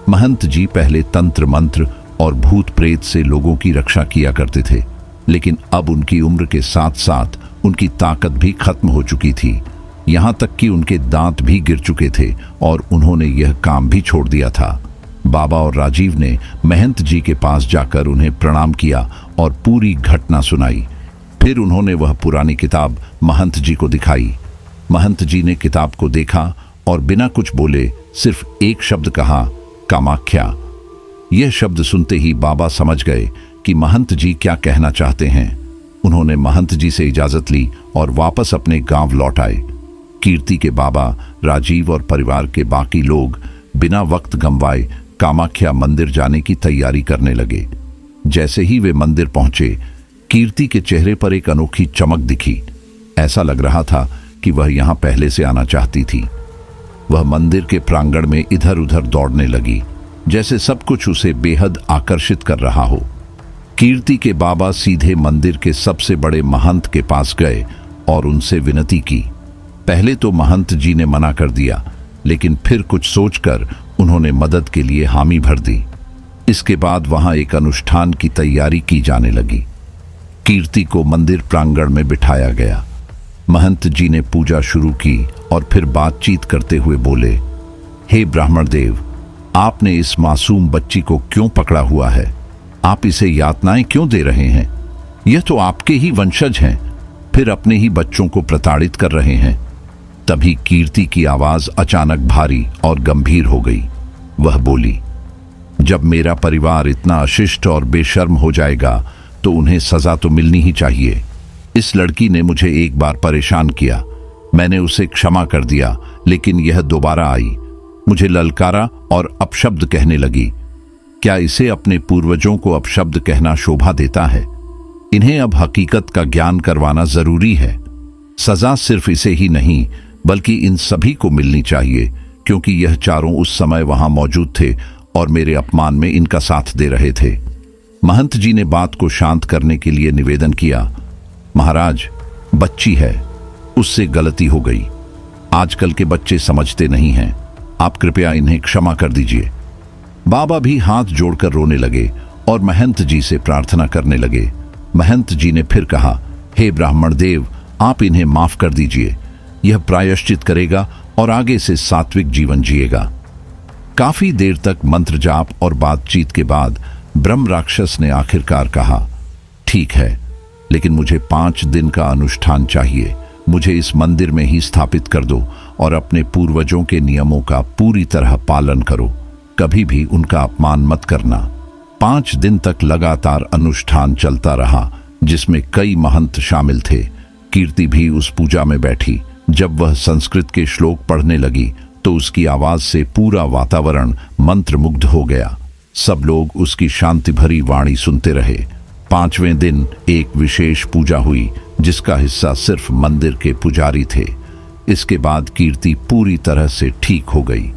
महंत जी पहले तंत्र मंत्र और भूत प्रेत से लोगों की रक्षा किया करते थे, लेकिन अब उनकी उम्र के साथ साथ उनकी ताकत भी खत्म हो चुकी थी। यहां तक कि उनके दांत भी गिर चुके थे और उन्होंने यह काम भी छोड़ दिया था। बाबा और राजीव ने महंत जी के पास जाकर उन्हें प्रणाम किया और पूरी घटना सुनाई। फिर उन्होंने वह पुरानी किताब महंत जी को दिखाई। महंत जी ने किताब को देखा और बिना कुछ बोले सिर्फ एक शब्द कहा, कामाख्या। यह शब्द सुनते ही बाबा समझ गए कि महंत जी क्या कहना चाहते हैं। उन्होंने महंत जी से इजाजत ली और वापस अपने गांव लौट आए। कीर्ति के बाबा, राजीव और परिवार के बाकी लोग बिना वक्त गंवाए कामाख्या मंदिर जाने की तैयारी करने लगे। जैसे ही वे मंदिर पहुंचे, कीर्ति के चेहरे पर एक अनोखी चमक दिखी। ऐसा लग रहा था कि वह यहां पहले से आना चाहती थी। वह मंदिर के प्रांगण में इधर उधर दौड़ने लगी, जैसे सब कुछ उसे बेहद आकर्षित कर रहा हो। कीर्ति के बाबा सीधे मंदिर के सबसे बड़े महंत के पास गए और उनसे विनती की। पहले तो महंत जी ने मना कर दिया, लेकिन फिर कुछ सोचकर उन्होंने मदद के लिए हामी भर दी। इसके बाद वहां एक अनुष्ठान की तैयारी की जाने लगी। कीर्ति को मंदिर प्रांगण में बिठाया गया। महंत जी ने पूजा शुरू की और फिर बातचीत करते हुए बोले, हे ब्राह्मण देव, आपने इस मासूम बच्ची को क्यों पकड़ा हुआ है? आप इसे यातनाएं क्यों दे रहे हैं? यह तो आपके ही वंशज हैं, फिर अपने ही बच्चों को प्रताड़ित कर रहे हैं। तभी कीर्ति की आवाज अचानक भारी और गंभीर हो गई। वह बोली, जब मेरा परिवार इतना अशिष्ट और बेशर्म हो जाएगा तो उन्हें सजा तो मिलनी ही चाहिए। इस लड़की ने मुझे एक बार परेशान किया, मैंने उसे क्षमा कर दिया, लेकिन यह दोबारा आई, मुझे ललकारा और अपशब्द कहने लगी। क्या इसे अपने पूर्वजों को अपशब्द कहना शोभा देता है? इन्हें अब हकीकत का ज्ञान करवाना जरूरी है। सजा सिर्फ इसे ही नहीं बल्कि इन सभी को मिलनी चाहिए, क्योंकि यह चारों उस समय वहां मौजूद थे और मेरे अपमान में इनका साथ दे रहे थे। महंत जी ने बात को शांत करने के लिए निवेदन किया, महाराज, बच्ची है, उससे गलती हो गई। आजकल के बच्चे समझते नहीं हैं, आप कृपया इन्हें क्षमा कर दीजिए। बाबा भी हाथ जोड़कर रोने लगे और महंत जी से प्रार्थना करने लगे। महंत जी ने फिर कहा, हे ब्राह्मण देव, आप इन्हें माफ कर दीजिए, यह प्रायश्चित करेगा और आगे से सात्विक जीवन जिएगा। काफी देर तक मंत्र जाप और बातचीत के बाद ब्रह्म राक्षस ने आखिरकार कहा, ठीक है, लेकिन मुझे 5 दिन का अनुष्ठान चाहिए। मुझे इस मंदिर में ही स्थापित कर दो और अपने पूर्वजों के नियमों का पूरी तरह पालन करो, कभी भी उनका अपमान मत करना। 5 दिन तक लगातार अनुष्ठान चलता रहा, जिसमें कई महंत शामिल थे। कीर्ति भी उस पूजा में बैठी। जब वह संस्कृत के श्लोक पढ़ने लगी तो उसकी आवाज से पूरा वातावरण मंत्रमुग्ध हो गया। सब लोग उसकी शांति भरी वाणी सुनते रहे। 5वें दिन एक विशेष पूजा हुई, जिसका हिस्सा सिर्फ मंदिर के पुजारी थे। इसके बाद कीर्ति पूरी तरह से ठीक हो गई।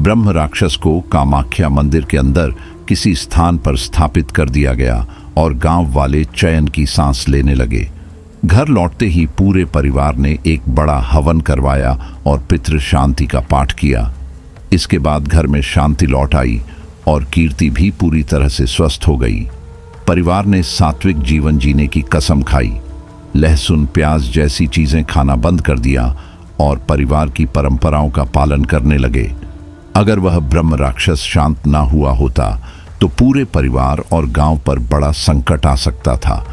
ब्रह्म राक्षस को कामाख्या मंदिर के अंदर किसी स्थान पर स्थापित कर दिया गया और गांव वाले चैन की सांस लेने लगे। घर लौटते ही पूरे परिवार ने एक बड़ा हवन करवाया और पितृ शांति का पाठ किया। इसके बाद घर में शांति लौट आई और कीर्ति भी पूरी तरह से स्वस्थ हो गई। परिवार ने सात्विक जीवन जीने की कसम खाई, लहसुन प्याज जैसी चीजें खाना बंद कर दिया और परिवार की परंपराओं का पालन करने लगे। अगर वह ब्रह्म राक्षस शांत ना हुआ होता तो पूरे परिवार और गांव पर बड़ा संकट आ सकता था।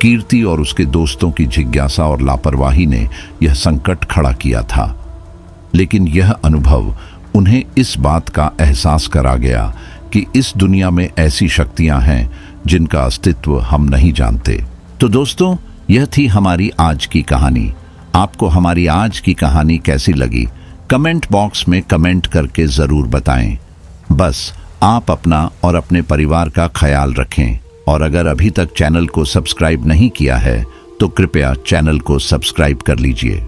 कीर्ति और उसके दोस्तों की जिज्ञासा और लापरवाही ने यह संकट खड़ा किया था, लेकिन यह अनुभव उन्हें इस बात का एहसास करा गया कि इस दुनिया में ऐसी शक्तियां हैं जिनका अस्तित्व हम नहीं जानते। तो दोस्तों, यह थी हमारी आज की कहानी। आपको हमारी आज की कहानी कैसी लगी कमेंट बॉक्स में कमेंट करके ज़रूर बताएं। बस आप अपना और अपने परिवार का ख्याल रखें, और अगर अभी तक चैनल को सब्सक्राइब नहीं किया है तो कृपया चैनल को सब्सक्राइब कर लीजिए।